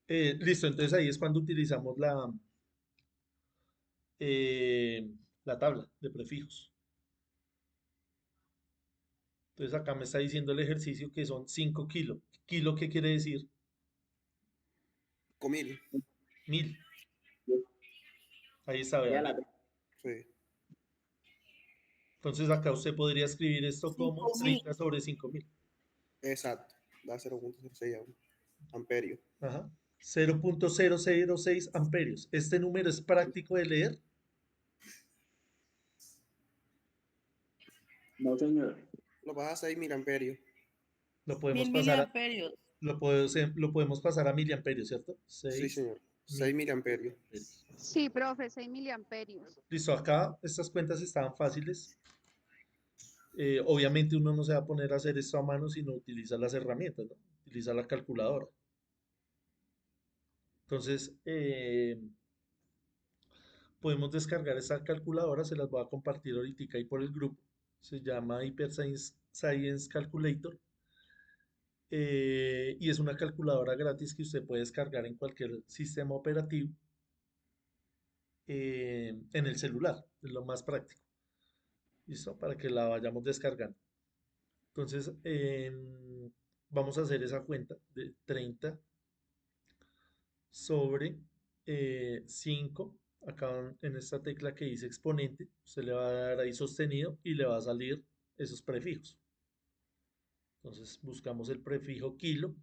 Listo, entonces ahí es cuando utilizamos la tabla de prefijos. Entonces acá me está diciendo el ejercicio que son 5 kilos. ¿Kilo qué quiere decir? 5.000. 1000. Ahí está, Ya vean. la Sí. Entonces acá usted podría escribir esto como 5.000. 30 sobre 5000. Exacto. Da 0.06 amperios. Ajá. 0.006 amperios. ¿Este número es práctico de leer? No, señor. Lo vas a 6.000 amperios. Lo podemos 1000 pasar a, miliamperios. lo podemos pasar a miliamperios, ¿cierto? Sí, 6 señor. 6.000 amperios. Sí, profe, 6 miliamperios. Listo, acá estas cuentas estaban fáciles. Obviamente uno no se va a poner a hacer esto a mano, sino utiliza las herramientas, ¿no? Utiliza la calculadora. Entonces, podemos descargar esta calculadora, se las voy a compartir ahorita ahí por el grupo. Se llama Hyper Science Calculator. Y es una calculadora gratis que usted puede descargar en cualquier sistema operativo en el celular, es lo más práctico. ¿Listo? Para que la vayamos descargando. Entonces, vamos a hacer esa cuenta de 30 sobre 5. Acá en esta tecla que dice exponente, usted le va a dar ahí sostenido y le va a salir esos prefijos. Entonces buscamos el prefijo kilo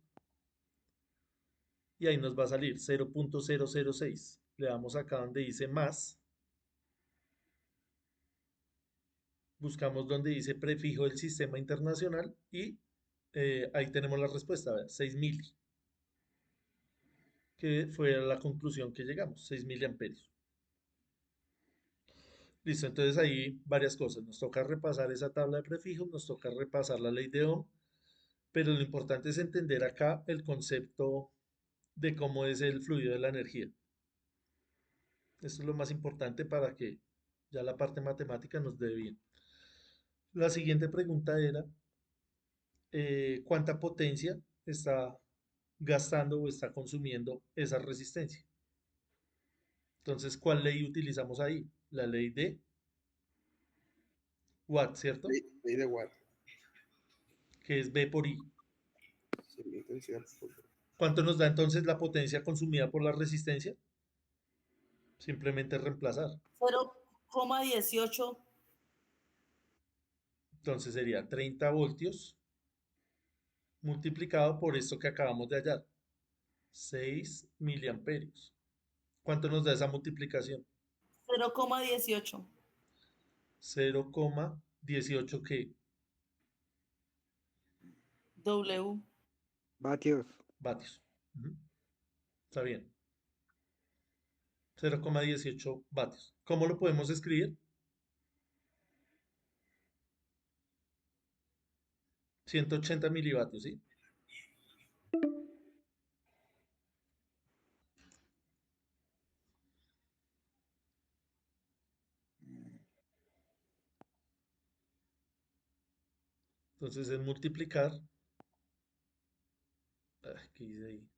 y ahí nos va a salir 0.006. Le damos acá donde dice más. Buscamos donde dice prefijo del sistema internacional y ahí tenemos la respuesta, 6000, que fue la conclusión que llegamos, 6000 amperios. Listo, entonces ahí varias cosas. Nos toca repasar esa tabla de prefijos, nos toca repasar la ley de Ohm, pero lo importante es entender acá el concepto de cómo es el fluido de la energía. Esto es lo más importante para que ya la parte matemática nos dé bien. La siguiente pregunta era, ¿cuánta potencia está gastando o está consumiendo esa resistencia? Entonces, ¿cuál ley utilizamos ahí? La ley de Watt, ¿cierto? Ley de Watt. Que es B por I. Sí, intensidad. ¿Cuánto nos da entonces la potencia consumida por la resistencia? Simplemente reemplazar. 0,18. Entonces sería 30 voltios multiplicado por esto que acabamos de hallar. 6 miliamperios. ¿Cuánto nos da esa multiplicación? 0,18. 0,18 ¿qué? W. Vatios. Vatios. Ujú. Está bien. 0,18 vatios. ¿Cómo lo podemos escribir? 180 milivatios, ¿sí? Entonces es multiplicar. ¿Qué dice ahí?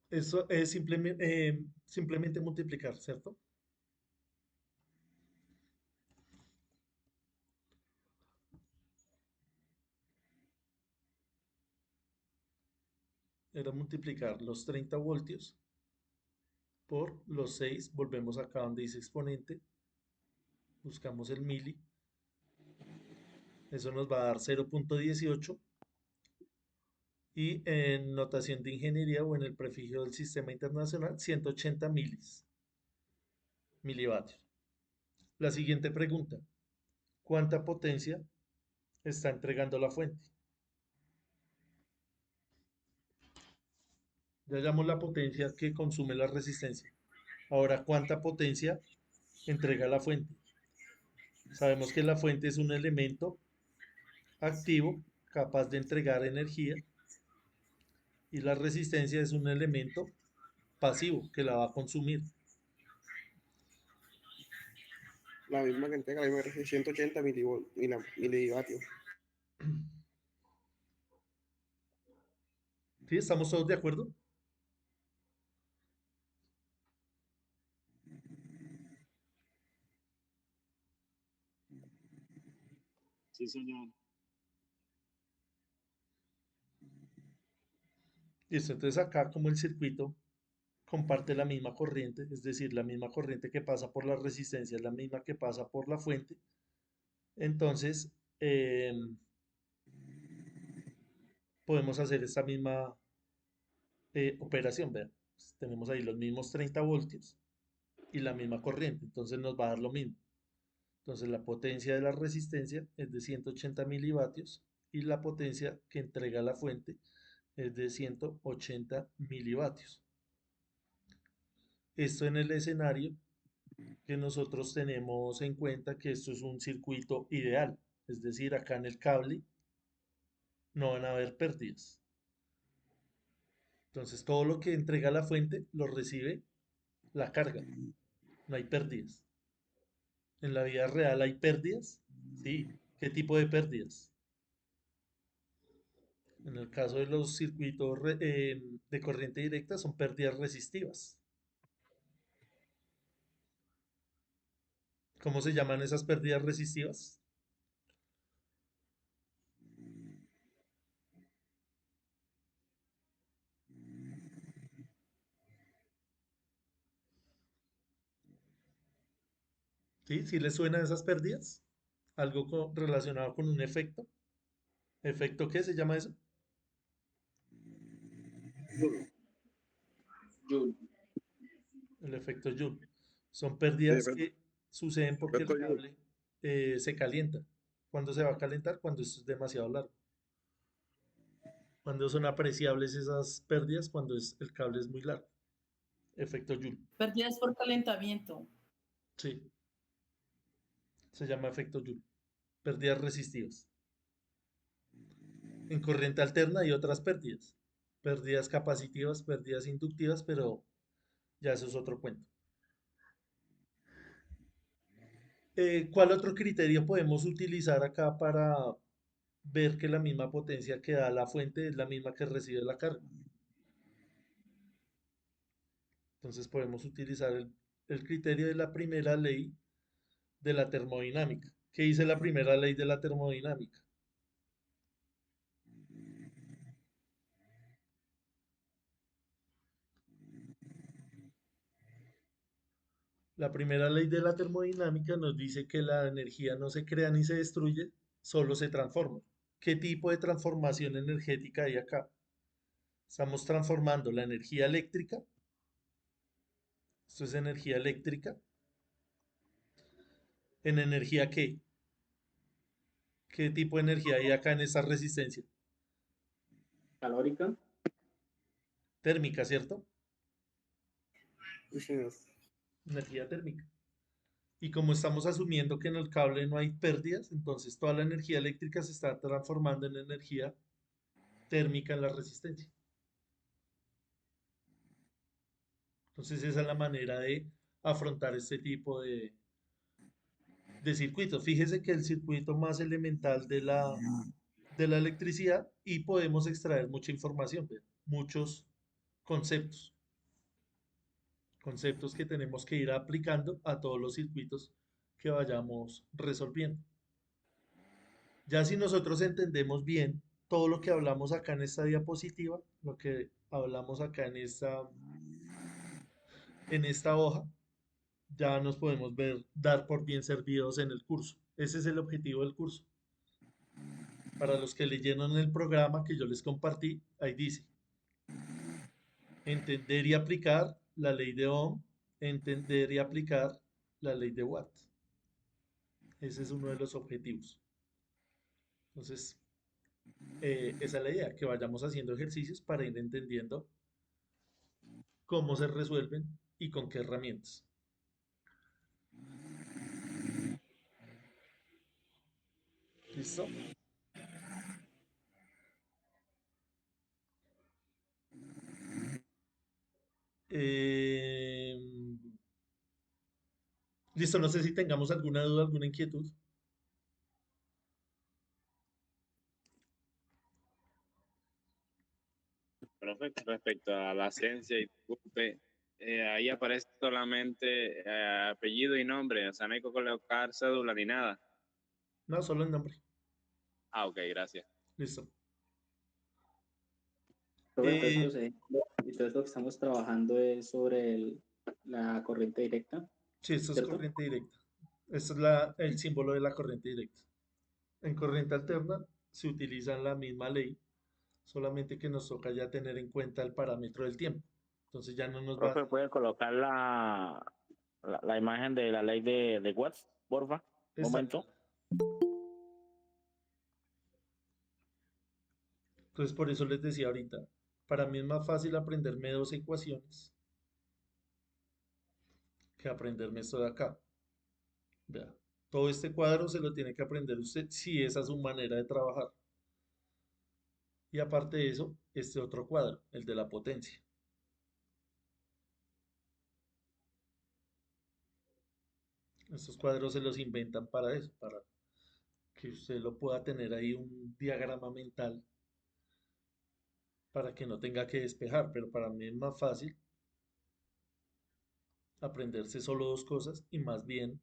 Eso es simplemente multiplicar, ¿cierto? Era multiplicar los 30 voltios por los 6. Volvemos acá donde dice exponente. Buscamos el mili. Eso nos va a dar 0,18. Y en notación de ingeniería o en el prefijo del sistema internacional, 180 milivatios. La siguiente pregunta. ¿Cuánta potencia está entregando la fuente? Ya llamamos la potencia que consume la resistencia. Ahora, ¿cuánta potencia entrega la fuente? Sabemos que la fuente es un elemento activo capaz de entregar energía y la resistencia es un elemento pasivo que la va a consumir. La misma que entrega, la misma que 180 milivatios. ¿Sí? ¿Estamos todos de acuerdo? Sí, señor. Listo, entonces acá como el circuito comparte la misma corriente, es decir, la misma corriente que pasa por la resistencia es la misma que pasa por la fuente, entonces podemos hacer esta misma operación, vean. Pues, tenemos ahí los mismos 30 voltios y la misma corriente, entonces nos va a dar lo mismo. Entonces la potencia de la resistencia es de 180 milivatios y la potencia que entrega la fuente es de 180 milivatios. Esto en el escenario que nosotros tenemos en cuenta que esto es un circuito ideal, es decir, acá en el cable no van a haber pérdidas. Entonces todo lo que entrega la fuente lo recibe la carga, no hay pérdidas. ¿En la vida real hay pérdidas? Sí. ¿Qué tipo de pérdidas? En el caso de los circuitos de corriente directa son pérdidas resistivas. ¿Cómo se llaman esas pérdidas resistivas? ¿Sí? ¿Sí les suenan esas pérdidas? ¿Algo relacionado con un efecto? ¿Efecto qué se llama eso? Joule. El efecto Joule. Son pérdidas que suceden porque el cable se calienta. ¿Cuándo se va a calentar? Cuando esto es demasiado largo. Cuando son apreciables esas pérdidas, cuando el cable es muy largo. Efecto Joule. Pérdidas por calentamiento. Sí. Se llama efecto Joule. Pérdidas resistivas. En corriente alterna hay otras pérdidas. Pérdidas capacitivas, pérdidas inductivas, pero ya eso es otro cuento. ¿Cuál otro criterio podemos utilizar acá para ver que la misma potencia que da la fuente es la misma que recibe la carga? Entonces podemos utilizar el criterio de la primera ley de la termodinámica. ¿Qué dice la primera ley de la termodinámica? La primera ley de la termodinámica nos dice que la energía no se crea ni se destruye, solo se transforma. ¿Qué tipo de transformación energética hay acá? Estamos transformando la energía eléctrica, esto es energía eléctrica, ¿en energía qué? ¿Qué tipo de energía hay acá en esta resistencia? Calórica. Térmica, ¿cierto? Sí, señor. Energía térmica. Y como estamos asumiendo que en el cable no hay pérdidas, entonces toda la energía eléctrica se está transformando en energía térmica en la resistencia. Entonces esa es la manera de afrontar este tipo de circuitos. Fíjese que el circuito más elemental de la electricidad y podemos extraer mucha información, ¿ve? Muchos conceptos. Conceptos que tenemos que ir aplicando a todos los circuitos que vayamos resolviendo. Ya si nosotros entendemos bien todo lo que hablamos acá en esta diapositiva, lo que hablamos acá en esta hoja, ya nos podemos dar por bien servidos en el curso. Ese es el objetivo del curso. Para los que leyeron el programa que yo les compartí, ahí dice, entender y aplicar la ley de Ohm, entender y aplicar la ley de Watt. Ese es uno de los objetivos. Entonces, esa es la idea, que vayamos haciendo ejercicios para ir entendiendo cómo se resuelven y con qué herramientas. ¿Listo? Listo, no sé si tengamos alguna duda, alguna inquietud. Profe, respecto a la ciencia, y disculpe, ahí aparece solamente apellido y nombre, o sea, no hay que colocar cédula ni nada. No, solo el nombre. Ah, ok, gracias. Listo. Entonces lo que estamos trabajando es sobre la corriente directa. Sí, esto es ¿cierto? corriente directa. Esto es el símbolo de la corriente directa. En corriente alterna se utiliza la misma ley, solamente que nos toca ya tener en cuenta el parámetro del tiempo. Entonces ya no nos va... Profe, ¿puede colocar la imagen de la ley de Watts, porfa? Un momento. Entonces por eso les decía ahorita, para mí es más fácil aprenderme 2 ecuaciones que aprenderme esto de acá. Vea, todo este cuadro se lo tiene que aprender usted si esa es su manera de trabajar. Y aparte de eso, este otro cuadro, el de la potencia. Estos cuadros se los inventan para eso, para que usted lo pueda tener ahí un diagrama mental para que no tenga que despejar, pero para mí es más fácil aprenderse solo 2 cosas y más bien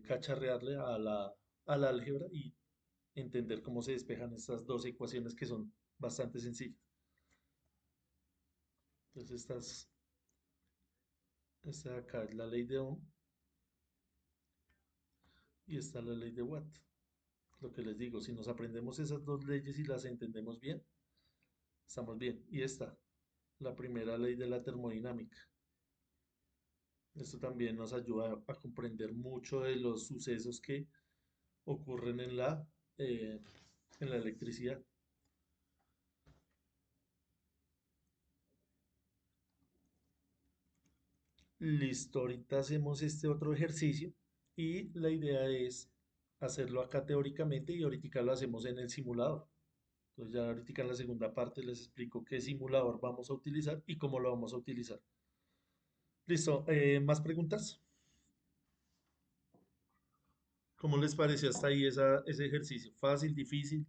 cacharrearle a la álgebra y entender cómo se despejan estas 2 ecuaciones que son bastante sencillas. Entonces esta de acá es la ley de Ohm y esta es la ley de Watt. Lo que les digo, si nos aprendemos esas 2 leyes y las entendemos bien, estamos bien. Y esta, la primera ley de la termodinámica. Esto también nos ayuda a comprender mucho de los sucesos que ocurren en la electricidad. Listo, ahorita hacemos este otro ejercicio y la idea es hacerlo acá teóricamente y ahorita lo hacemos en el simulador. Entonces ya ahorita en la segunda parte les explico qué simulador vamos a utilizar y cómo lo vamos a utilizar. Listo, ¿más preguntas? ¿Cómo les pareció hasta ahí ese ejercicio? ¿Fácil, difícil?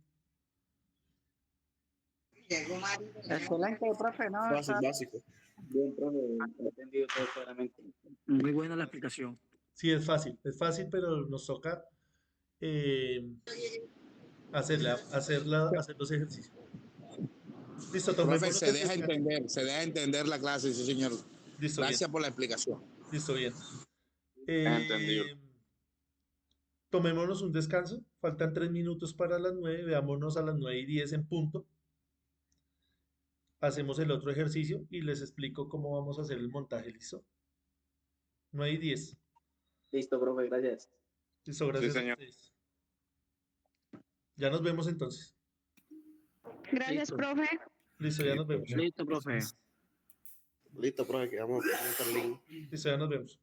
Excelente, profe. No, Básico. Bien, profe, he entendido todo claramente. muy buena la explicación. Sí, es fácil, pero nos toca hacer los ejercicios. Listo, Profe, se deja entender la clase, sí, señor. Listo, Gracias bien. por la explicación. Listo, bien. Entendido. Tomémonos un descanso. Faltan 3 minutos para las 9. Veámonos a las 9:10 en punto. Hacemos el otro ejercicio y les explico cómo vamos a hacer el montaje. ¿Listo? 9:10. Listo, profe, gracias. Listo, gracias a señor. ustedes. Ya nos vemos entonces. Gracias, Listo. profe. Listo, ya nos vemos. Listo, profe. Listo, profe, que vamos a conectar el link. Listo, ya nos vemos.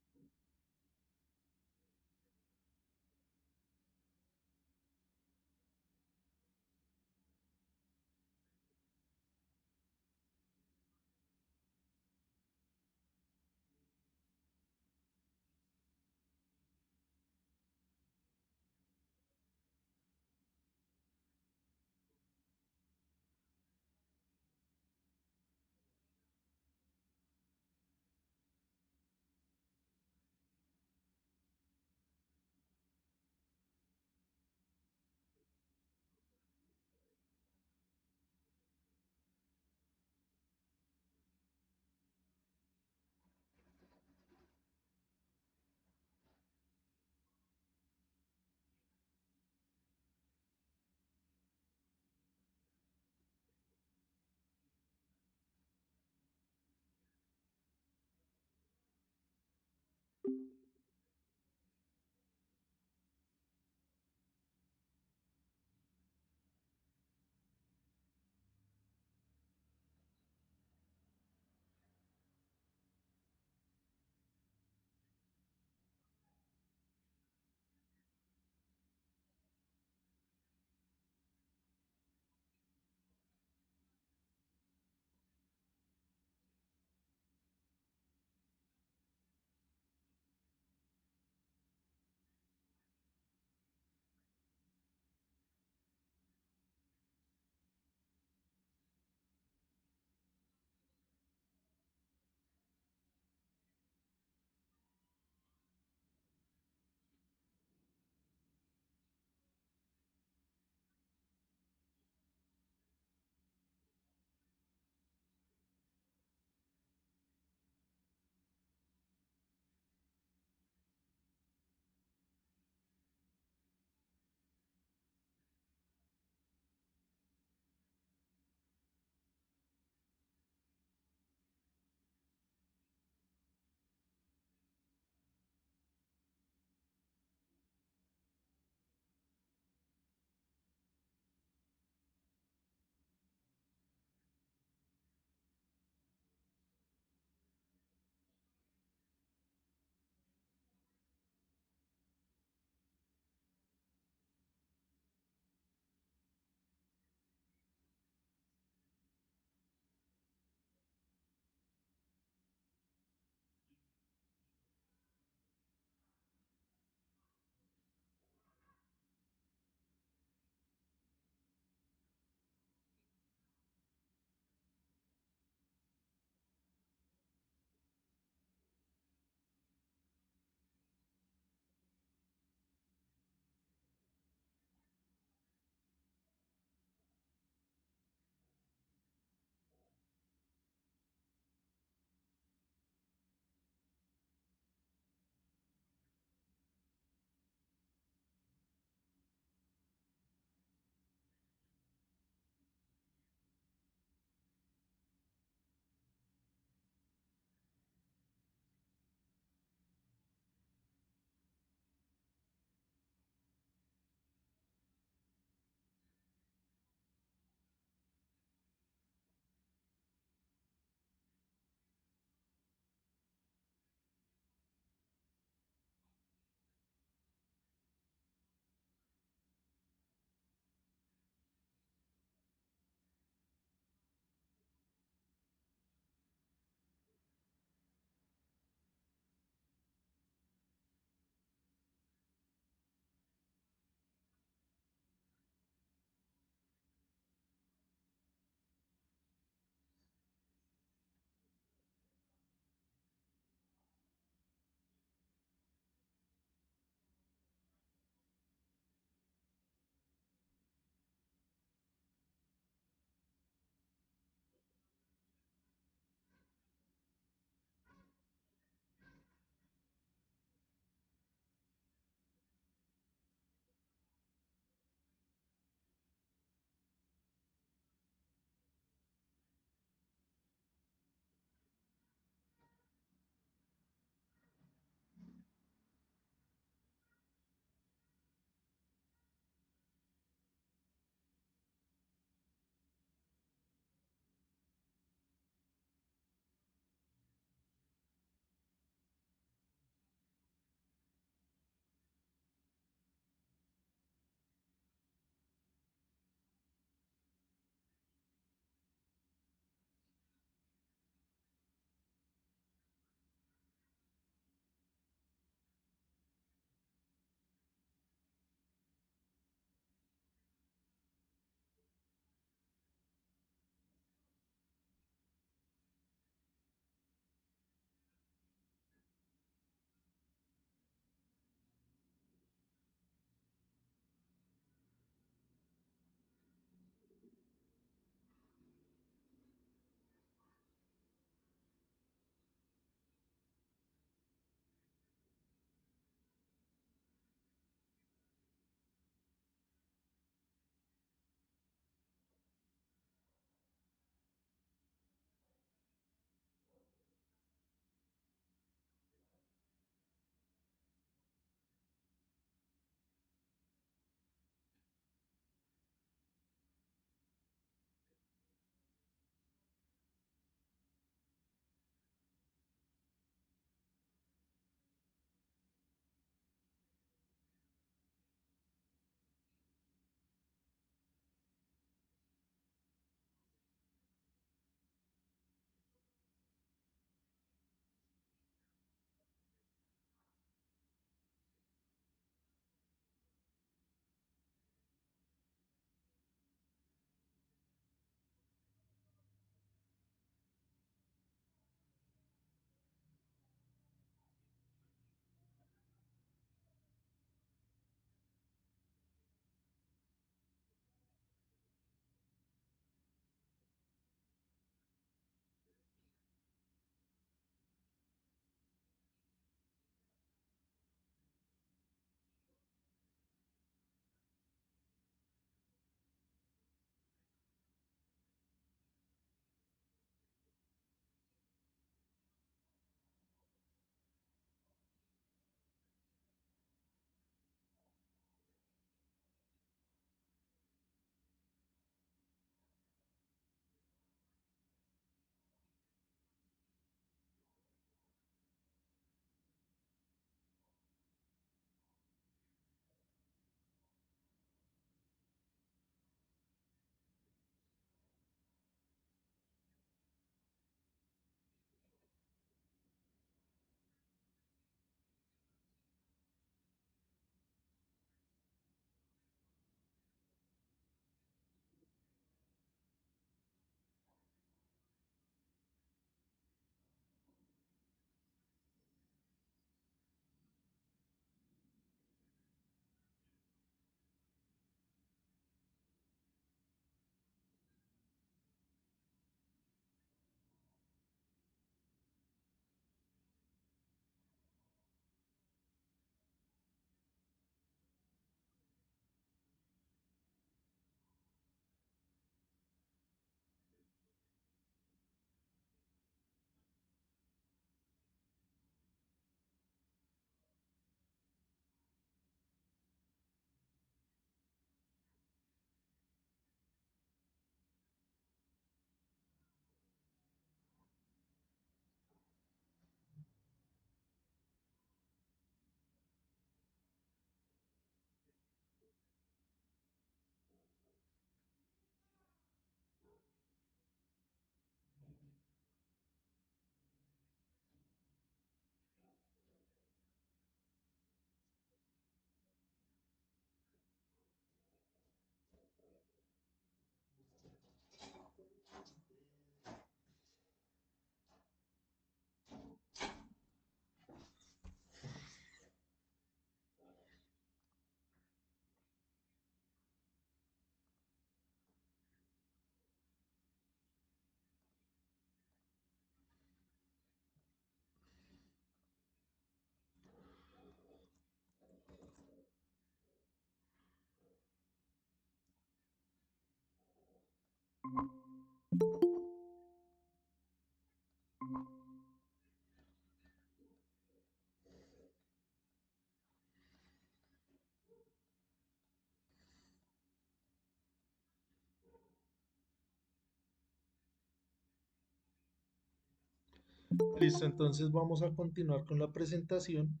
Listo, entonces vamos a continuar con la presentación.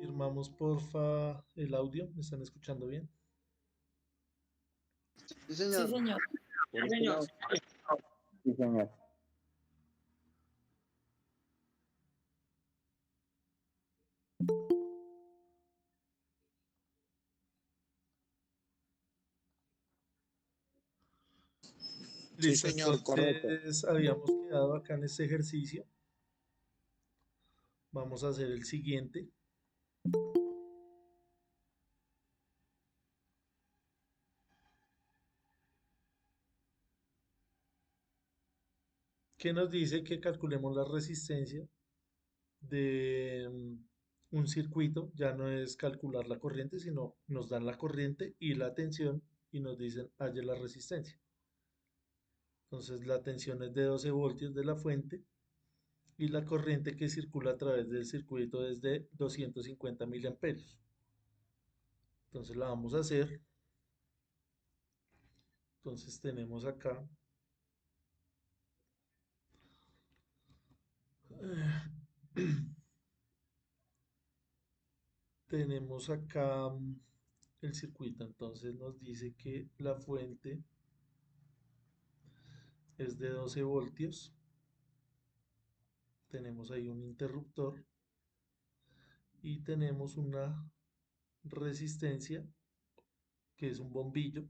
Firmamos porfa el audio. ¿Me están escuchando bien? Sí, señor. Sí, señor. Sí, señor. Sí, señor. Sí, Listo, señor, correcto. entonces habíamos quedado acá en este ejercicio. Vamos a hacer el siguiente. Que nos dice que calculemos la resistencia de un circuito. Ya no es calcular la corriente, sino nos dan la corriente y la tensión y nos dicen halle la resistencia. Entonces la tensión es de 12 voltios de la fuente y la corriente que circula a través del circuito es de 250 miliamperios. Entonces la vamos a hacer. Entonces tenemos acá tenemos acá el circuito. Entonces nos dice que la fuente es de 12 voltios. Tenemos ahí un interruptor y tenemos una resistencia que es un bombillo.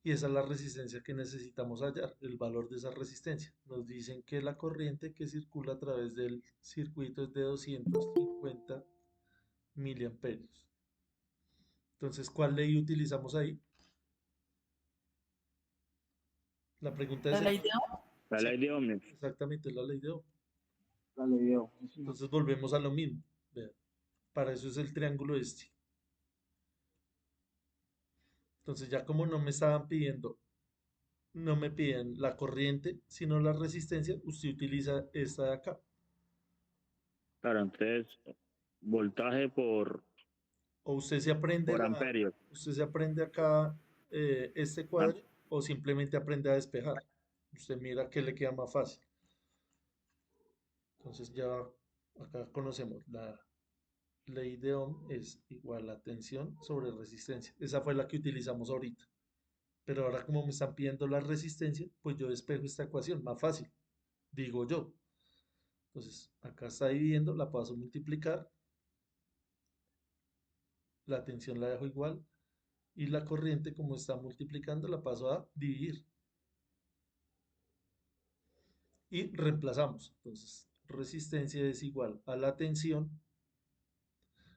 Y esa es la resistencia que necesitamos hallar, el valor de esa resistencia. Nos dicen que la corriente que circula a través del circuito es de 250 miliamperios. Entonces, ¿cuál ley utilizamos ahí? La pregunta es ¿La ley de Ohm? La ley de Ohm. exactamente, es la ley de Ohm. La ley de Ohm. Entonces volvemos a lo mismo. Vean, para eso es el triángulo este. Entonces ya como no me estaban pidiendo, no me piden la corriente, sino la resistencia, usted utiliza esta de acá. Claro, entonces, voltaje por O usted se aprende amperios. usted se aprende acá este cuadro o simplemente aprende a despejar. Usted mira qué le queda más fácil. Entonces ya acá conocemos la ley de Ohm es igual a tensión sobre resistencia. Esa fue la que utilizamos ahorita. Pero ahora como me están pidiendo la resistencia, pues yo despejo esta ecuación, más fácil, digo yo. Entonces acá está dividiendo, la paso a multiplicar, la tensión la dejo igual y la corriente como está multiplicando la paso a dividir. Y reemplazamos. Entonces resistencia es igual a la tensión,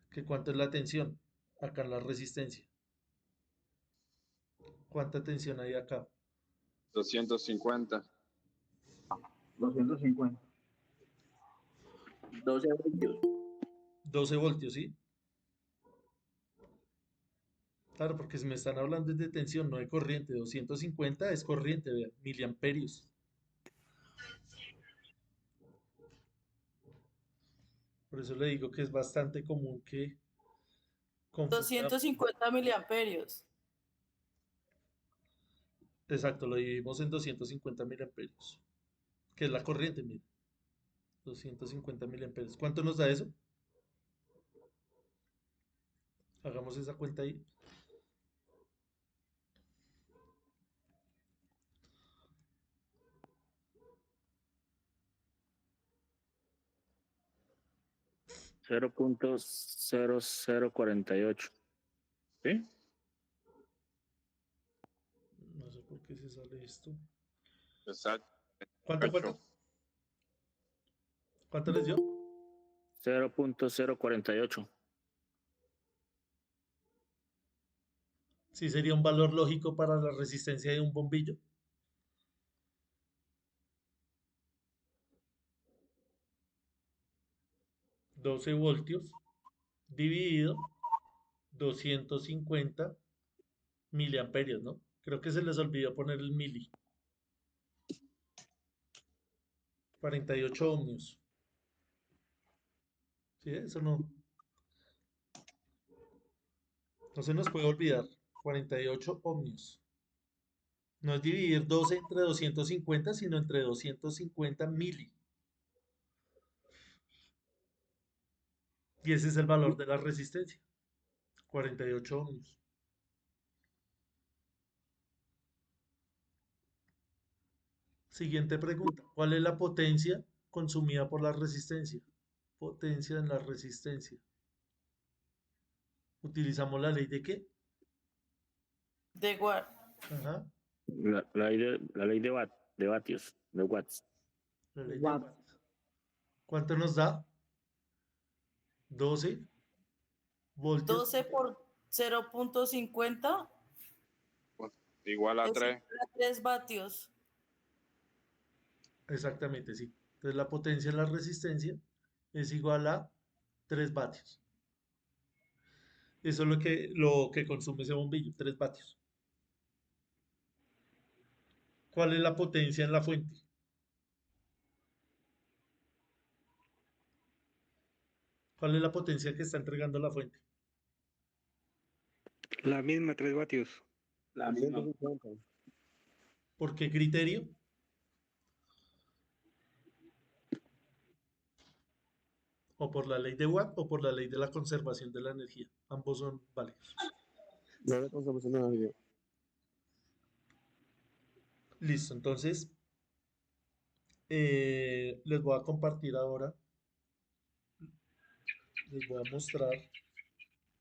que ¿cuánto es la tensión? Acá en la resistencia. ¿Cuánta tensión hay acá? 250. 250. 12 voltios. 12 voltios, ¿sí? Claro, porque si me están hablando de tensión, no de corriente. 250 es corriente, vean, miliamperios. Por eso le digo que es bastante común que confunda. 250 miliamperios. Exacto, lo dividimos en 250 miliamperios, que es la corriente, mire. 250 miliamperios. ¿Cuánto nos da eso? Hagamos esa cuenta ahí. $0.0048. ¿Sí? No sé por qué se sale esto. Exacto. ¿Cuánto? ¿Cuánto les dio? 0.048. Sí, sería un valor lógico para la resistencia de un bombillo. $12 voltios dividido 250 miliamperios, ¿no? Creo que se les olvidó poner el mili. 48 ohmios. ¿Sí? Eso no se nos puede olvidar. 48 ohmios. No es dividir 12 entre 250, sino entre 250 mili. Y ese es el valor de la resistencia. 48 ohmios. Siguiente pregunta. ¿Cuál es la potencia consumida por la resistencia? Potencia en la resistencia. ¿Utilizamos la ley de qué? De Watt. Ajá. La ley de vatios, de watts. La ley de watts. ¿Cuánto nos da? 12 voltios. 12 por 0.50 Igual a 3. 3 vatios. Exactamente, sí. Entonces la potencia en la resistencia es igual a 3 vatios. Eso es lo que consume ese bombillo, 3 vatios. ¿Cuál es la potencia en la fuente? ¿Cuál es la potencia que está entregando la fuente? La misma, 3 vatios. La misma. 150. ¿Por qué criterio? O por la ley de Watt o por la ley de la conservación de la energía. Ambos son válidos. No le conservación de energía. Listo, entonces les voy a compartir ahora, les voy a mostrar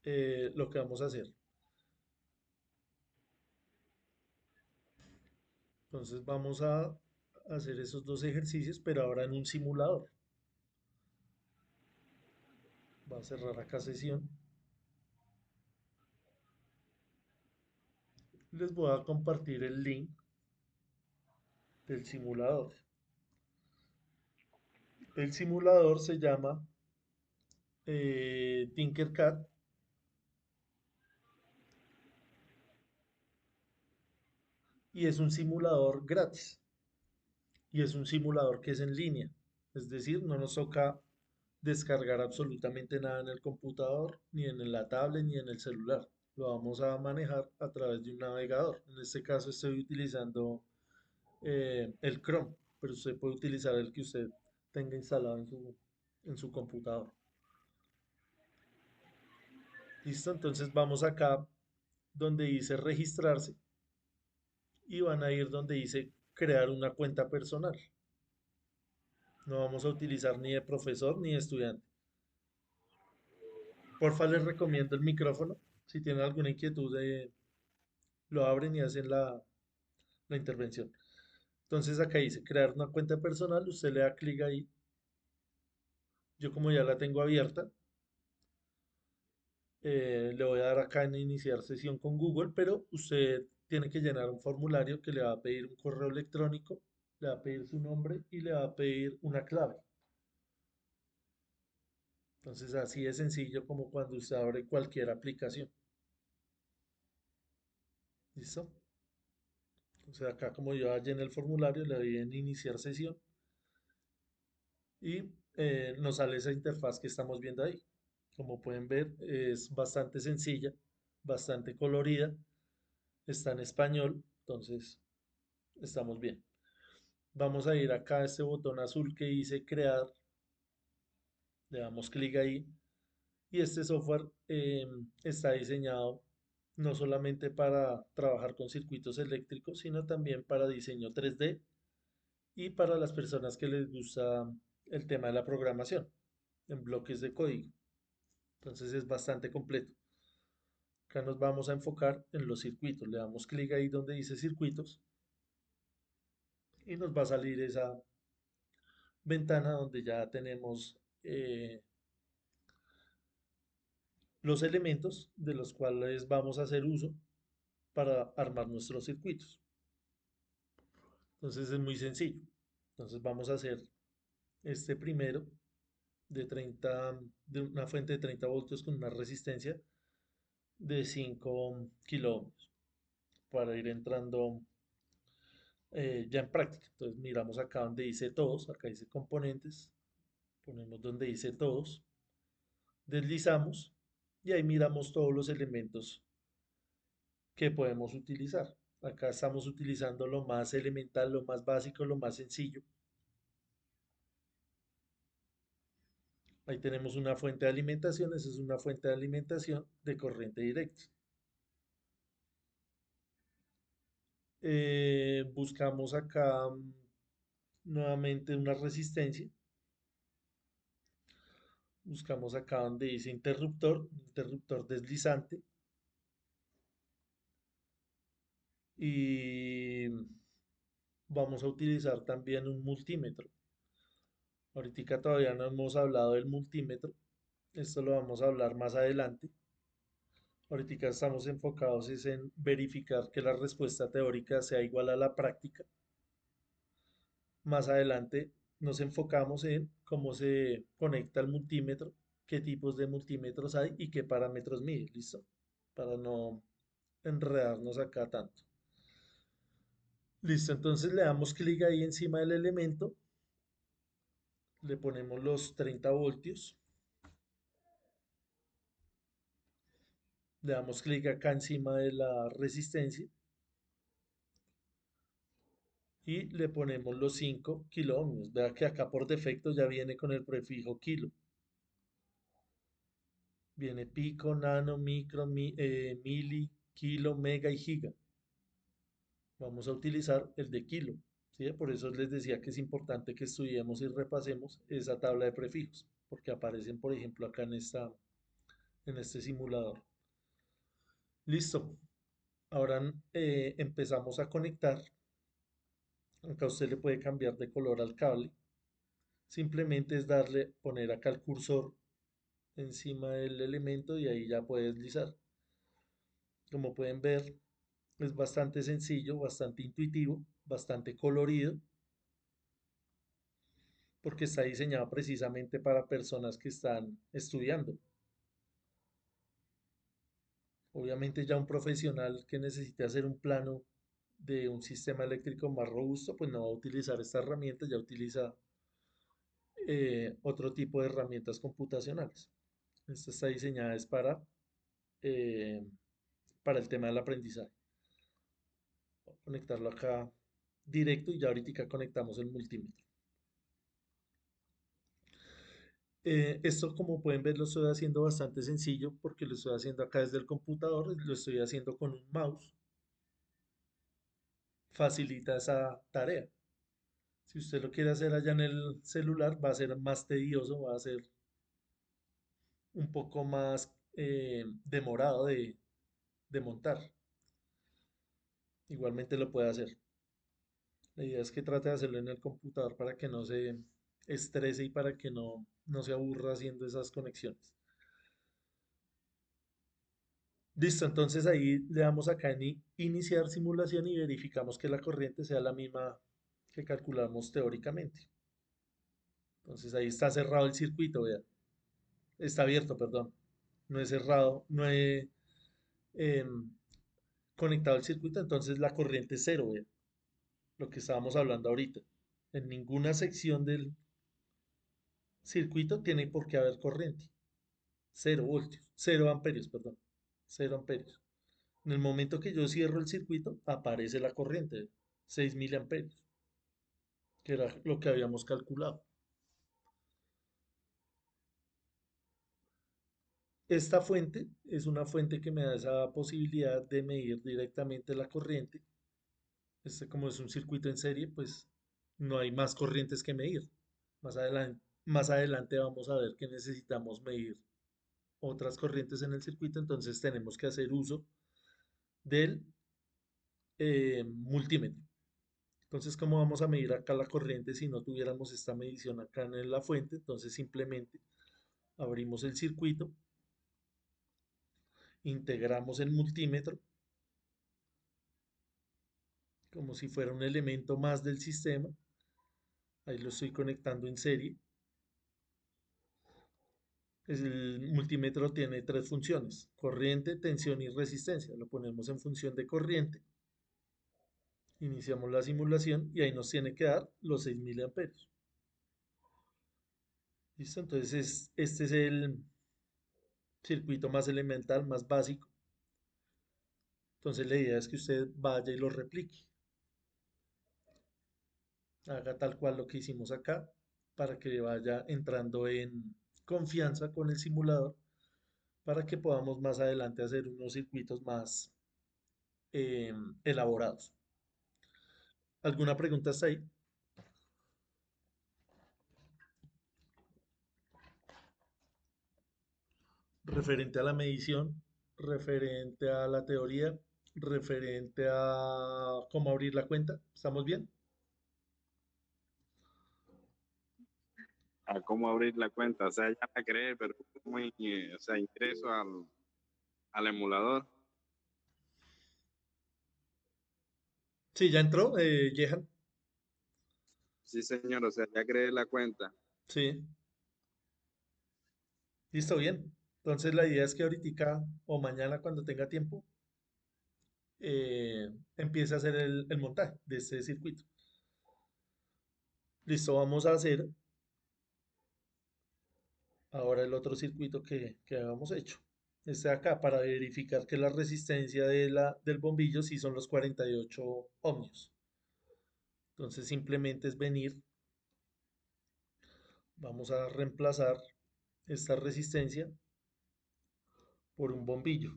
lo que vamos a hacer. Entonces vamos a hacer esos dos ejercicios, pero ahora en un simulador. Voy a cerrar acá sesión. Les voy a compartir el link del simulador. El simulador se llama Tinkercad. Y es un simulador gratis. Y es un simulador que es en línea. Es decir, no nos toca descargar absolutamente nada en el computador, ni en la tablet, ni en el celular. Lo vamos a manejar a través de un navegador. En este caso estoy utilizando el Chrome, pero usted puede utilizar el que usted tenga instalado en su computador. Listo, entonces vamos acá donde dice registrarse y van a ir donde dice crear una cuenta personal. No vamos a utilizar ni de profesor ni de estudiante. Porfa, les recomiendo el micrófono. Si tienen alguna inquietud, lo abren y hacen la intervención. Entonces acá dice crear una cuenta personal. Usted le da clic ahí. Yo como ya la tengo abierta, le voy a dar acá en iniciar sesión con Google, pero usted tiene que llenar un formulario que le va a pedir un correo electrónico, le va a pedir su nombre y le va a pedir una clave. Entonces así de sencillo como cuando usted abre cualquier aplicación. ¿Listo? Entonces acá como yo ya llené el formulario, le doy en iniciar sesión y nos sale esa interfaz que estamos viendo ahí. Como pueden ver, es bastante sencilla, bastante colorida, está en español, entonces estamos bien. Vamos a ir acá a este botón azul que dice crear, le damos clic ahí y este software está diseñado no solamente para trabajar con circuitos eléctricos, sino también para diseño 3D y para las personas que les gusta el tema de la programación en bloques de código. Entonces es bastante completo. Acá nos vamos a enfocar en los circuitos. Le damos clic ahí donde dice circuitos y nos va a salir esa ventana donde ya tenemos los elementos de los cuales vamos a hacer uso para armar nuestros circuitos. Entonces es muy sencillo. Entonces vamos a hacer este primero de una fuente de 30 voltios con una resistencia de 5 kiloohmios para ir entrando ya en práctica. Entonces miramos acá donde dice todos, acá dice componentes, ponemos donde dice todos, deslizamos y ahí miramos todos los elementos que podemos utilizar. Acá estamos utilizando lo más elemental, lo más básico, lo más sencillo. Ahí tenemos una fuente de alimentación, esa es una fuente de alimentación de corriente directa. Buscamos acá nuevamente una resistencia. Buscamos acá donde dice interruptor deslizante. Y vamos a utilizar también un multímetro. Ahorita todavía no hemos hablado del multímetro. Esto lo vamos a hablar más adelante. Ahorita estamos enfocados en verificar que la respuesta teórica sea igual a la práctica. Más adelante nos enfocamos en cómo se conecta el multímetro, qué tipos de multímetros hay y qué parámetros mide, ¿listo? Para no enredarnos acá tanto. Listo, entonces le damos clic ahí encima del elemento, le ponemos los 30 voltios, le damos clic acá encima de la resistencia y le ponemos los 5 kilo ohmios. Vea que acá por defecto ya viene con el prefijo kilo. Viene pico, nano, micro, mili, kilo, mega y giga. Vamos a utilizar el de kilo, ¿sí? Por eso les decía que es importante que estudiemos y repasemos esa tabla de prefijos, porque aparecen, por ejemplo, acá en este simulador. Listo. Ahora empezamos a conectar. Acá usted le puede cambiar de color al cable. Simplemente es poner acá el cursor encima del elemento y ahí ya puede deslizar. Como pueden ver, es bastante sencillo, bastante intuitivo, bastante colorido, porque está diseñado precisamente para personas que están estudiando. Obviamente ya un profesional que necesite hacer un plano de un sistema eléctrico más robusto, pues no va a utilizar esta herramienta, ya utiliza otro tipo de herramientas computacionales. Esta está diseñada es eh, para el tema del aprendizaje. Voy a conectarlo acá directo y ya ahorita conectamos el multímetro. Esto, como pueden ver, lo estoy haciendo bastante sencillo porque lo estoy haciendo acá desde el computador, lo estoy haciendo con un mouse. Facilita esa tarea. Si usted lo quiere hacer allá en el celular, va a ser más tedioso, va a ser un poco más demorado de montar. Igualmente lo puede hacer. La idea es que trate de hacerlo en el computador para que no se estrese y para que no se aburra haciendo esas conexiones. Listo, entonces ahí le damos acá en iniciar simulación y verificamos que la corriente sea la misma que calculamos teóricamente. Entonces ahí está cerrado el circuito, vean. Está abierto, perdón. No he cerrado, no he em, conectado el circuito, entonces la corriente es cero, vean. Lo que estábamos hablando ahorita. En ninguna sección del circuito tiene por qué haber corriente. 0 voltios, 0 amperios, perdón. 0 amperios. En el momento que yo cierro el circuito, aparece la corriente, 6 miliamperios, que era lo que habíamos calculado. Esta fuente es una fuente que me da esa posibilidad de medir directamente la corriente. Como es un circuito en serie, pues no hay más corrientes que medir. Más adelante vamos a ver que necesitamos medir otras corrientes en el circuito, entonces tenemos que hacer uso del multímetro. Entonces, ¿cómo vamos a medir acá la corriente si no tuviéramos esta medición acá en la fuente? Entonces, simplemente abrimos el circuito, integramos el multímetro como si fuera un elemento más del sistema. Ahí lo estoy conectando en serie. El multímetro tiene tres funciones: corriente, tensión y resistencia. Lo ponemos en función de corriente. Iniciamos la simulación y ahí nos tiene que dar los 6 miliamperios. ¿Listo? Entonces este es el circuito más elemental, más básico. Entonces la idea es que usted vaya y lo replique. Haga tal cual lo que hicimos acá para que vaya entrando en confianza con el simulador para que podamos más adelante hacer unos circuitos más elaborados. ¿Alguna pregunta hasta ahí? Referente a la medición, referente a la teoría, referente a cómo abrir la cuenta. ¿Estamos bien? A cómo abrir la cuenta. O sea, ya la creé, pero ¿cómo o sea, ingreso al emulador? Sí, ya entró, Jehan. Sí, señor, o sea, ya creé la cuenta. Sí, listo, bien. Entonces la idea es que ahorita o mañana cuando tenga tiempo, empiece a hacer el montaje de este circuito. Listo, vamos a hacer ahora el otro circuito que habíamos hecho. Este de acá, para verificar que la resistencia del bombillo sí son los 48 ohmios. Entonces simplemente es venir, vamos a reemplazar esta resistencia por un bombillo.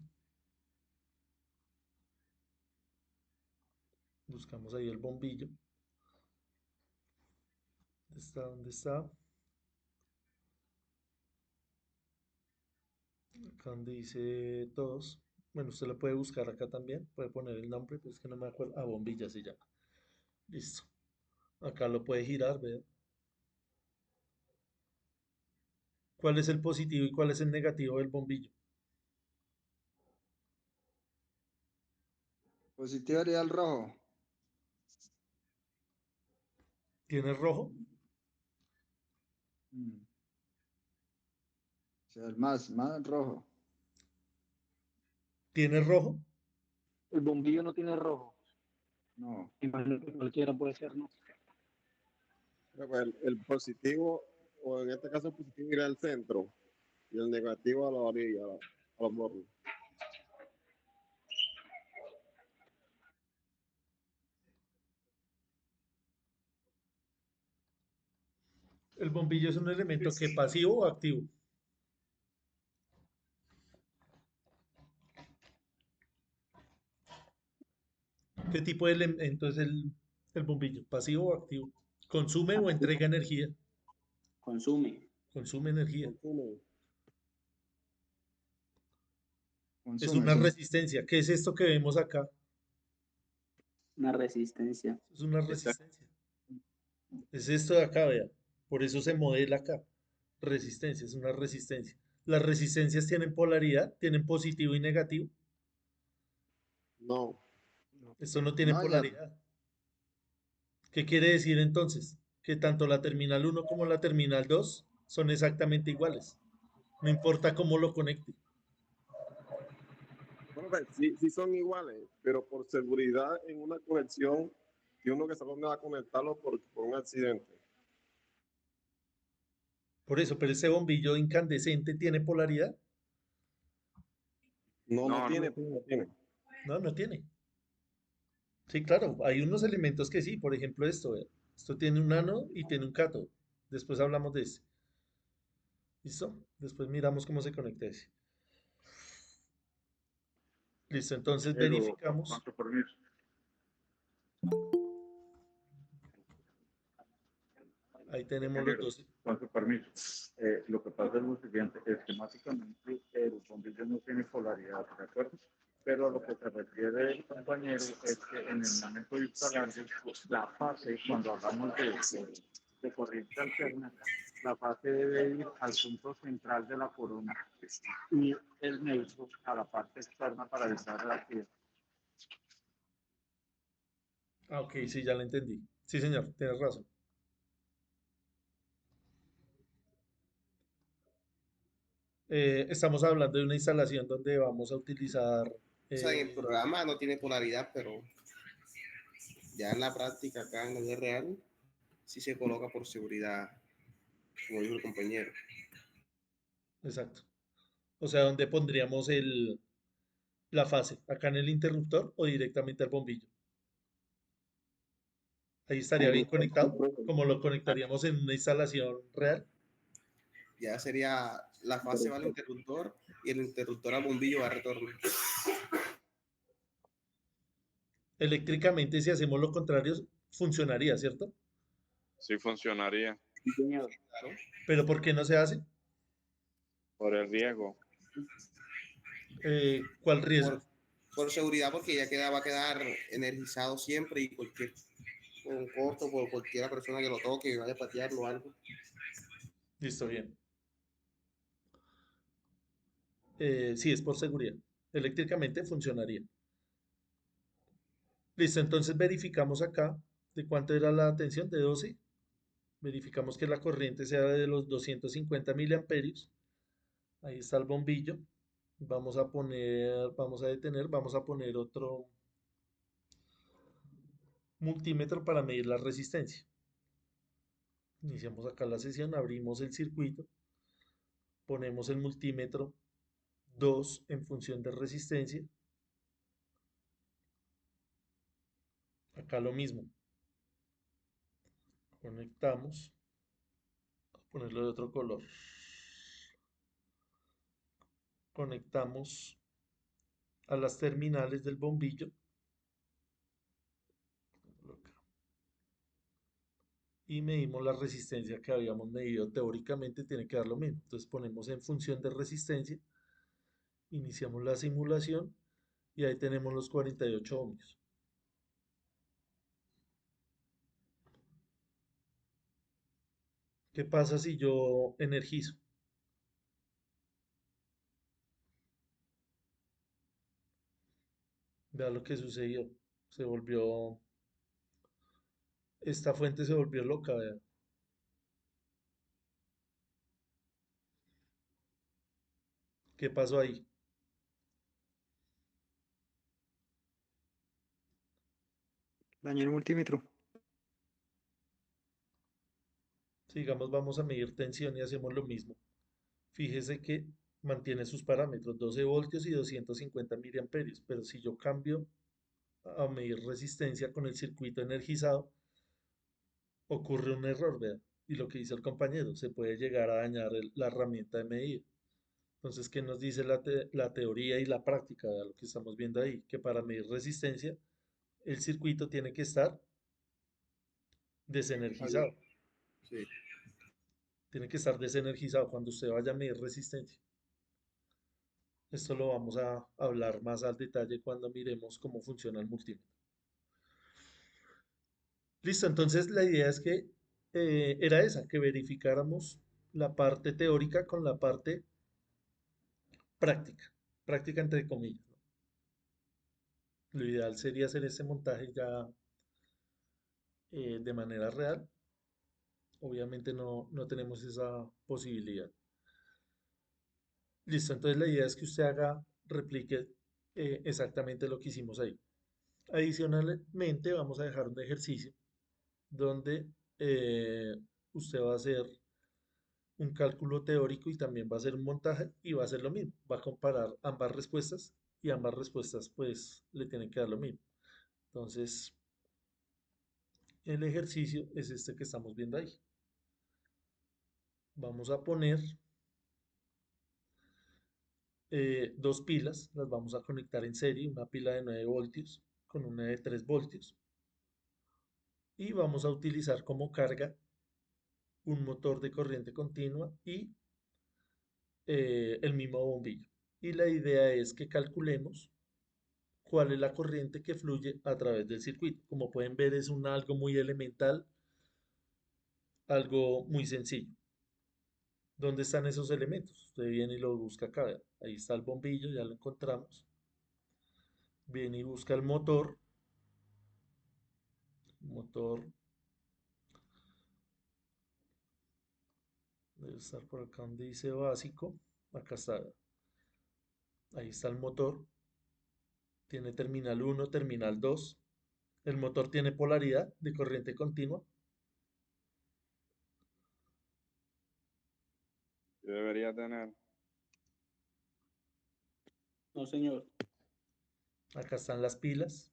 Buscamos ahí el bombillo. ¿Dónde está? ¿Dónde está? Acá donde dice todos. Bueno, usted lo puede buscar acá también. Puede poner el nombre, pero es que no me acuerdo. Ah, bombilla se llama. Listo. Acá lo puede girar, ¿ve? ¿Cuál es el positivo y cuál es el negativo del bombillo? Positivo haría el rojo. ¿Tiene rojo? O sea, el más rojo. ¿Tiene rojo? El bombillo no tiene rojo. No. Imagino que cualquiera puede ser, ¿no? El positivo, o en este caso el positivo irá al centro y el negativo a la orilla, a los bordes. ¿El bombillo es un elemento que pasivo o activo? ¿Qué tipo de elemento es el bombillo? ¿Pasivo o activo? ¿Consume o entrega energía? Consume. Consume energía. Es Consume, una sí. resistencia. ¿Qué es esto que vemos acá? Una resistencia. Es una resistencia. Es esto de acá, vea. Por eso se modela acá. Resistencia, es una resistencia. ¿Las resistencias tienen polaridad? ¿Tienen positivo y negativo? No. Esto no tiene No, polaridad. ¿Qué quiere decir entonces? Que tanto la terminal 1 como la terminal 2 son exactamente iguales. No importa cómo lo conecte. Bueno, pues, sí son iguales, pero por seguridad en una conexión, que uno que se va a conectarlo por un accidente. Por eso, pero ese bombillo incandescente tiene polaridad. No tiene. No, no tiene. Sí, claro, hay unos elementos que sí, por ejemplo esto, vea. Esto tiene un ánodo y tiene un cátodo. Después hablamos de ese. ¿Listo? Después miramos cómo se conecta ese. Listo, entonces verificamos. Con su permiso. Ahí tenemos los dos. Con su permiso. Lo que pasa es lo siguiente, esquemáticamente el bombillo no tiene polaridad, ¿de acuerdo? Pero a lo que se refiere el compañero es que en el momento de instalar la fase, cuando hablamos de corriente alterna, la fase debe ir al punto central de la corona y el neutro a la parte externa para evitar el accidente. Ah, ok, sí, ya lo entendí. Sí, señor, tienes razón. Estamos hablando de una instalación donde vamos a utilizar... O sea, en el programa no tiene polaridad, pero ya en la práctica, acá en la vida real, sí se coloca por seguridad, como dijo el compañero. Exacto. O sea, donde pondríamos la fase, acá en el interruptor o directamente al bombillo. Ahí estaría bien conectado, como lo conectaríamos en una instalación real. Ya sería la fase va al interruptor y el interruptor al bombillo va a retorno. Eléctricamente, si hacemos lo contrario, funcionaría, ¿cierto? Sí funcionaría Pero ¿por qué no se hace? por el riesgo. ¿Cuál riesgo? Por seguridad, porque va a quedar energizado siempre y cualquier con costo por cualquiera persona que lo toque y vaya a patearlo o algo. Listo, bien. Sí, es por seguridad. Eléctricamente funcionaría. Listo, entonces verificamos acá de cuánto era la tensión, de 12. Verificamos que la corriente sea de los 250 miliamperios. Ahí está el bombillo. Vamos a poner, vamos a detener, vamos a poner otro multímetro para medir la resistencia. Iniciamos acá la sesión, abrimos el circuito, ponemos el multímetro 2 en función de resistencia. Acá lo mismo. Conectamos. Voy a ponerlo de otro color. Conectamos a las terminales del bombillo. Y medimos la resistencia que habíamos medido. Teóricamente tiene que dar lo mismo. Entonces ponemos en función de resistencia. Iniciamos la simulación y ahí tenemos los 48 ohmios. ¿Qué pasa si yo energizo? Vea lo que sucedió. Se volvió... Esta fuente se volvió loca, vea. ¿Qué pasó ahí? Dañó el multímetro. Sigamos, vamos a medir tensión y hacemos lo mismo. Fíjese que mantiene sus parámetros, 12 voltios y 250 miliamperios, pero si yo cambio a medir resistencia con el circuito energizado, ocurre un error, vea. Y lo que dice el compañero, se puede llegar a dañar la herramienta de medida. Entonces, ¿qué nos dice la teoría y la práctica de lo que estamos viendo ahí? Que para medir resistencia, el circuito tiene que estar desenergizado. Sí. Tiene que estar desenergizado cuando usted vaya a medir resistencia. Esto lo vamos a hablar más al detalle cuando miremos cómo funciona el multímetro. Listo, entonces la idea es que era esa, que verificáramos la parte teórica con la parte práctica, práctica entre comillas, ¿no? Lo ideal sería hacer ese montaje ya de manera real. Obviamente no tenemos esa posibilidad. Listo, entonces la idea es que usted replique exactamente lo que hicimos ahí. Adicionalmente, vamos a dejar un ejercicio donde usted va a hacer un cálculo teórico y también va a hacer un montaje y va a hacer lo mismo. Va a comparar ambas respuestas y ambas respuestas pues le tienen que dar lo mismo. Entonces, el ejercicio es este que estamos viendo ahí. Vamos a poner dos pilas, las vamos a conectar en serie, una pila de 9 voltios con una de 3 voltios. Y vamos a utilizar como carga un motor de corriente continua y el mismo bombillo. Y la idea es que calculemos cuál es la corriente que fluye a través del circuito. Como pueden ver, es algo muy elemental, algo muy sencillo. ¿Dónde están esos elementos? Usted viene y lo busca acá. Vea. Ahí está el bombillo, ya lo encontramos. Viene y busca el motor. Motor debe estar por acá donde dice básico. Acá está. Ahí está el motor. Tiene terminal 1, terminal 2. El motor tiene polaridad de corriente continua. Debería tener. No, señor. Acá están las pilas,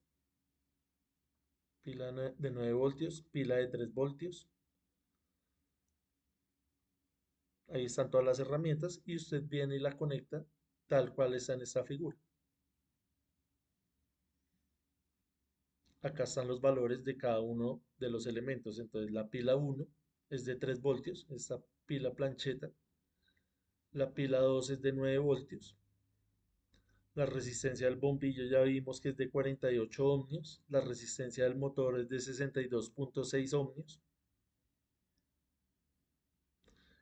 pila de 9 voltios, pila de 3 voltios. Ahí están todas las herramientas y usted viene y la conecta tal cual está en esta figura. Acá están los valores de cada uno de los elementos. Entonces la pila 1 es de 3 voltios, esta pila plancheta. La pila 2 es de 9 voltios. La resistencia del bombillo ya vimos que es de 48 ohmios. La resistencia del motor es de 62.6 ohmios.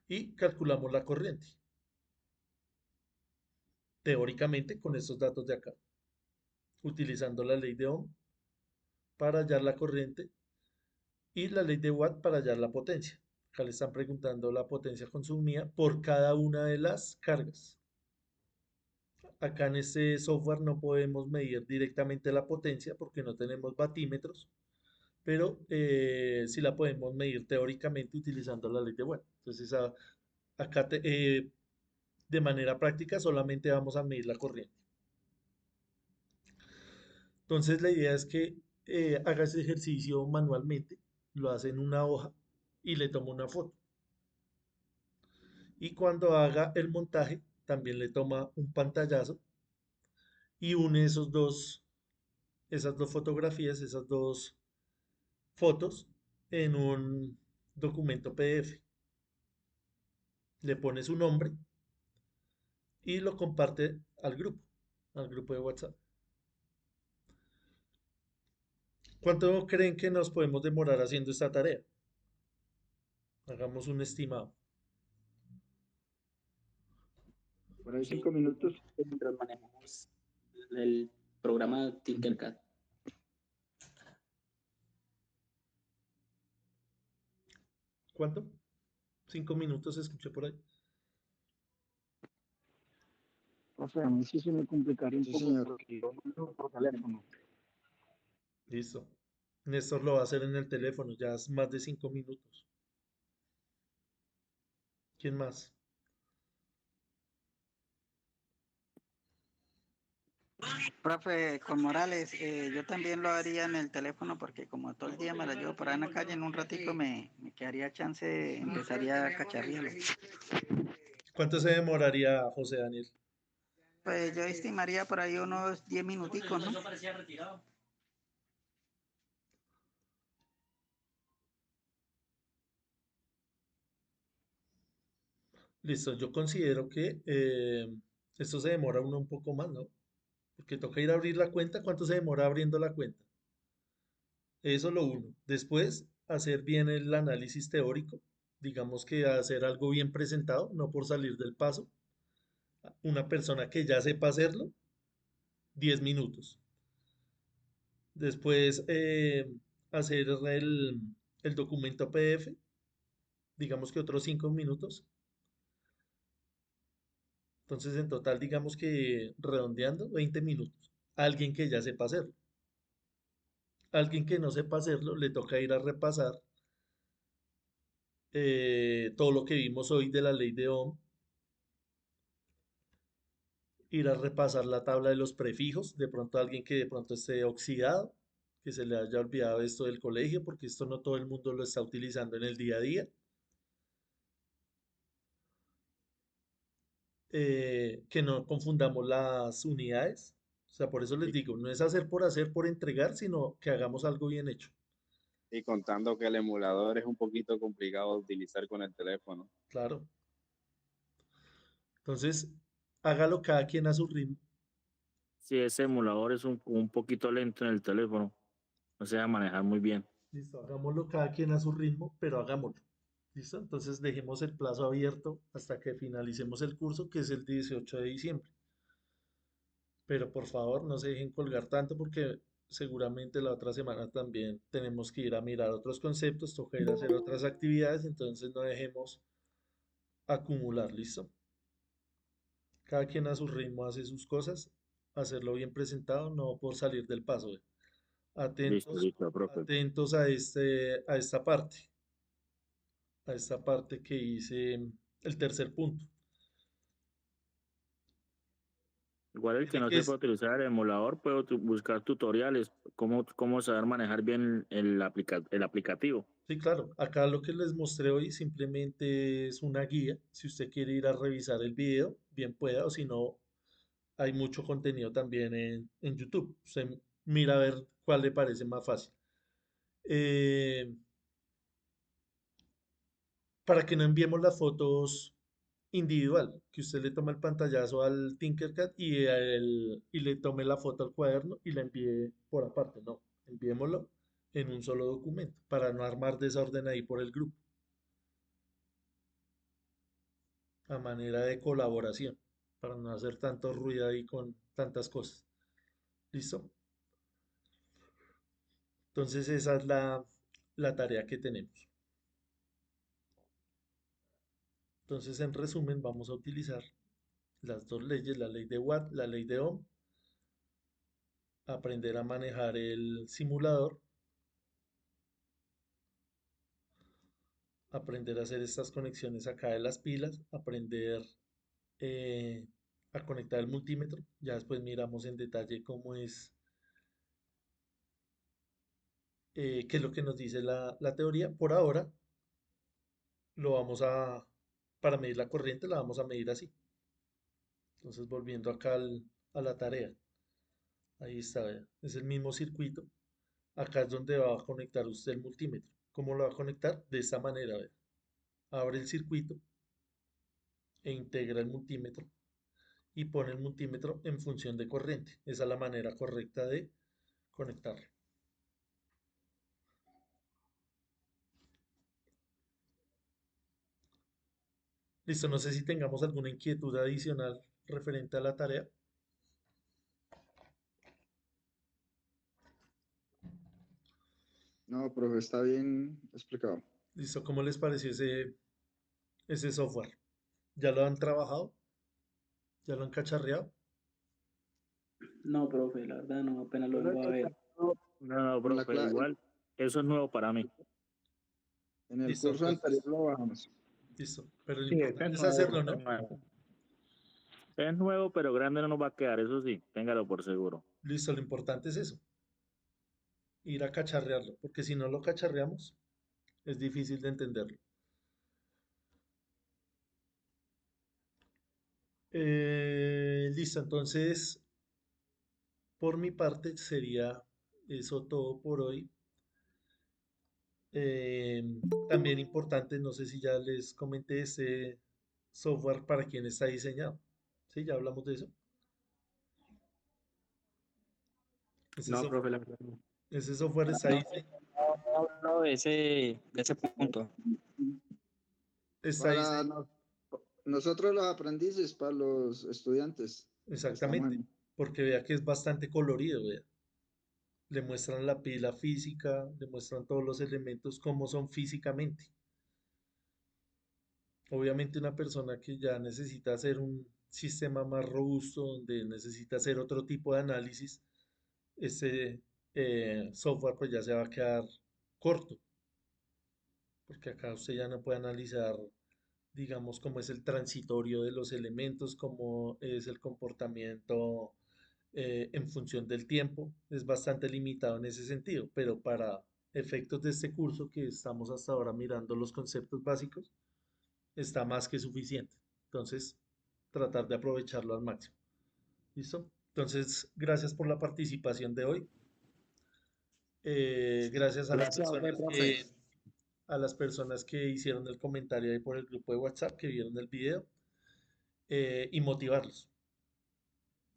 Y calculamos la corriente. Teóricamente con estos datos de acá. Utilizando la ley de Ohm para hallar la corriente y la ley de Watt para hallar la potencia. Acá le están preguntando la potencia consumida por cada una de las cargas. Acá en este software no podemos medir directamente la potencia porque no tenemos batímetros, pero sí la podemos medir teóricamente utilizando la ley de Watt. Entonces acá de manera práctica solamente vamos a medir la corriente. Entonces la idea es que haga ese ejercicio manualmente, lo hace en una hoja y le toma una foto. Y cuando haga el montaje, también le toma un pantallazo y une esas dos fotografías, esas dos fotos en un documento PDF. Le pone su nombre y lo comparte al grupo de WhatsApp. ¿Cuánto creen que nos podemos demorar haciendo esta tarea? Hagamos un estimado. Por ahí 5 minutos. Mientras manejamos el programa Tinkercad. ¿Cuánto? 5 minutos escuché por ahí. O sea, a mí sí se me complicaría un Sí, poco señor. porque yo no tengo por teléfono. Listo. Néstor lo va a hacer en el teléfono, ya es más de 5 minutos. ¿Quién más? Profe, con Morales, yo también lo haría en el teléfono porque como todo el día me la llevo por ahí en la calle, en un ratico me quedaría chance, empezaría a cacharriarlo. ¿Cuánto se demoraría, José Daniel? Pues yo estimaría por ahí unos 10 minuticos, ¿no? Listo, yo considero que esto se demora uno un poco más, ¿no? Porque toca ir a abrir la cuenta. ¿Cuánto se demora abriendo la cuenta? Eso lo uno. Después, hacer bien el análisis teórico. Digamos que hacer algo bien presentado, no por salir del paso. Una persona que ya sepa hacerlo, 10 minutos. Después, hacer el documento PDF, digamos que otros 5 minutos. Entonces, en total, digamos que redondeando, 20 minutos. Alguien que ya sepa hacerlo. Alguien que no sepa hacerlo, le toca ir a repasar todo lo que vimos hoy de la ley de Ohm, ir a repasar la tabla de los prefijos, de pronto alguien que de pronto esté oxidado, que se le haya olvidado esto del colegio, porque esto no todo el mundo lo está utilizando en el día a día. Que no confundamos las unidades. O sea, por eso les digo, no es hacer por entregar, sino que hagamos algo bien hecho. Y contando que el emulador es un poquito complicado de utilizar con el teléfono. Claro. Entonces, hágalo cada quien a su ritmo. Sí, ese emulador es un poquito lento en el teléfono. No se va a manejar muy bien. Listo, hagámoslo cada quien a su ritmo, pero hagámoslo. ¿Listo? Entonces dejemos el plazo abierto hasta que finalicemos el curso, que es el 18 de diciembre. Pero por favor, no se dejen colgar tanto porque seguramente la otra semana también tenemos que ir a mirar otros conceptos, toca ir a hacer otras actividades, entonces no dejemos acumular, ¿listo? Cada quien a su ritmo hace sus cosas, hacerlo bien presentado, no por salir del paso. Listo, Atentos, listo, profe. atentos a esta parte que hice el tercer punto. Igual el que Tiene no que sepa utilizar el emulador puede buscar tutoriales, cómo saber manejar bien el aplicativo. Sí, claro. Acá lo que les mostré hoy simplemente es una guía. Si usted quiere ir a revisar el video, bien pueda, o si no, hay mucho contenido también en YouTube. Usted mira a ver cuál le parece más fácil. Eh, para que no enviemos las fotos individual, que usted le tome el pantallazo al Tinkercad y le tome la foto al cuaderno y la envíe por aparte. No, enviémoslo en un solo documento para no armar desorden ahí por el grupo, a manera de colaboración, para no hacer tanto ruido ahí con tantas cosas. ¿Listo? Entonces esa es la tarea que tenemos. Entonces, en resumen, vamos a utilizar las dos leyes, la ley de Watt, la ley de Ohm, aprender a manejar el simulador, aprender a hacer estas conexiones acá de las pilas, aprender eh, a conectar el multímetro. Ya después miramos en detalle cómo es, qué es lo que nos dice la teoría. Por ahora, lo vamos para medir la corriente, la vamos a medir así. Entonces, volviendo acá a la tarea. Ahí está, vea, es el mismo circuito. Acá es donde va a conectar usted el multímetro. ¿Cómo lo va a conectar? De esta manera, vea. Abre el circuito e integra el multímetro y pone el multímetro en función de corriente. Esa es la manera correcta de conectarlo. Listo, no sé si tengamos alguna inquietud adicional referente a la tarea. No, profe, está bien explicado. Listo, ¿cómo les pareció ese software? ¿Ya lo han trabajado? ¿Ya lo han cacharreado? No, profe, la verdad no, apenas lo vengo a ver. No, En la profe, igual, eso es nuevo para mí. En el Listo, curso entonces, anterior lo bajamos. listo. Pero lo Sí, importante es hacerlo, ¿no? Es nuevo, pero grande no nos va a quedar, eso sí, téngalo por seguro. Listo, lo importante es eso. Ir a cacharrearlo, porque si no lo cacharreamos, es difícil de entenderlo. Listo, entonces, por mi parte sería eso todo por hoy. También importante, no sé si ya les comenté ese software para quién está diseñado. Sí, ya hablamos de eso. Ese No, software, profe, la verdad no. ese software está, No, no hablo de ese punto. está Para diseñado. nosotros los aprendices, para los estudiantes. Exactamente, porque vea que es bastante colorido, vea. Le muestran la pila física, le muestran todos los elementos como son físicamente. Obviamente una persona que ya necesita hacer un sistema más robusto, donde necesita hacer otro tipo de análisis, ese software pues ya se va a quedar corto, porque acá usted ya no puede analizar, digamos, cómo es el transitorio de los elementos, cómo es el comportamiento en función del tiempo. Es bastante limitado en ese sentido, pero para efectos de este curso que estamos hasta ahora mirando los conceptos básicos, está más que suficiente. Entonces, tratar de aprovecharlo al máximo. ¿Listo? Entonces, gracias por la participación de hoy. Gracias a las Gracias a usted, personas profe. a las personas que hicieron el comentario ahí por el grupo de WhatsApp, que vieron el video, y motivarlos,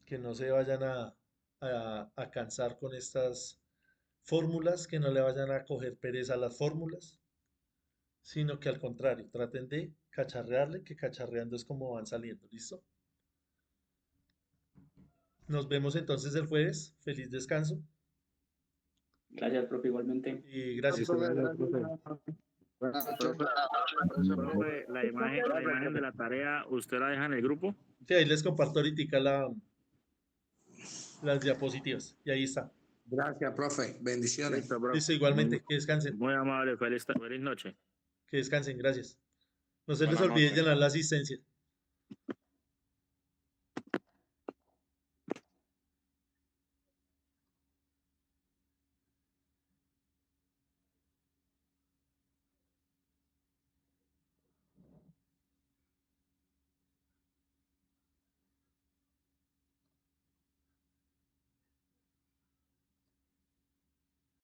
que no se vayan a cansar con estas fórmulas, que no le vayan a coger pereza a las fórmulas, sino que al contrario, traten de cacharrearle, que cacharreando es como van saliendo, ¿listo? Nos vemos entonces el jueves. Feliz descanso. Gracias, profe, igualmente. Y gracias. Profe, profe. Profe, la imagen de la tarea, ¿usted la deja en el grupo? Sí, ahí les comparto ahorita las diapositivas. Y ahí está. Gracias, profe. Bendiciones. Listo, profe. Listo, igualmente. Que descansen. Muy amable, feliz noche. Que descansen. Gracias. No se les Buenas olvide noches. llenar la asistencia.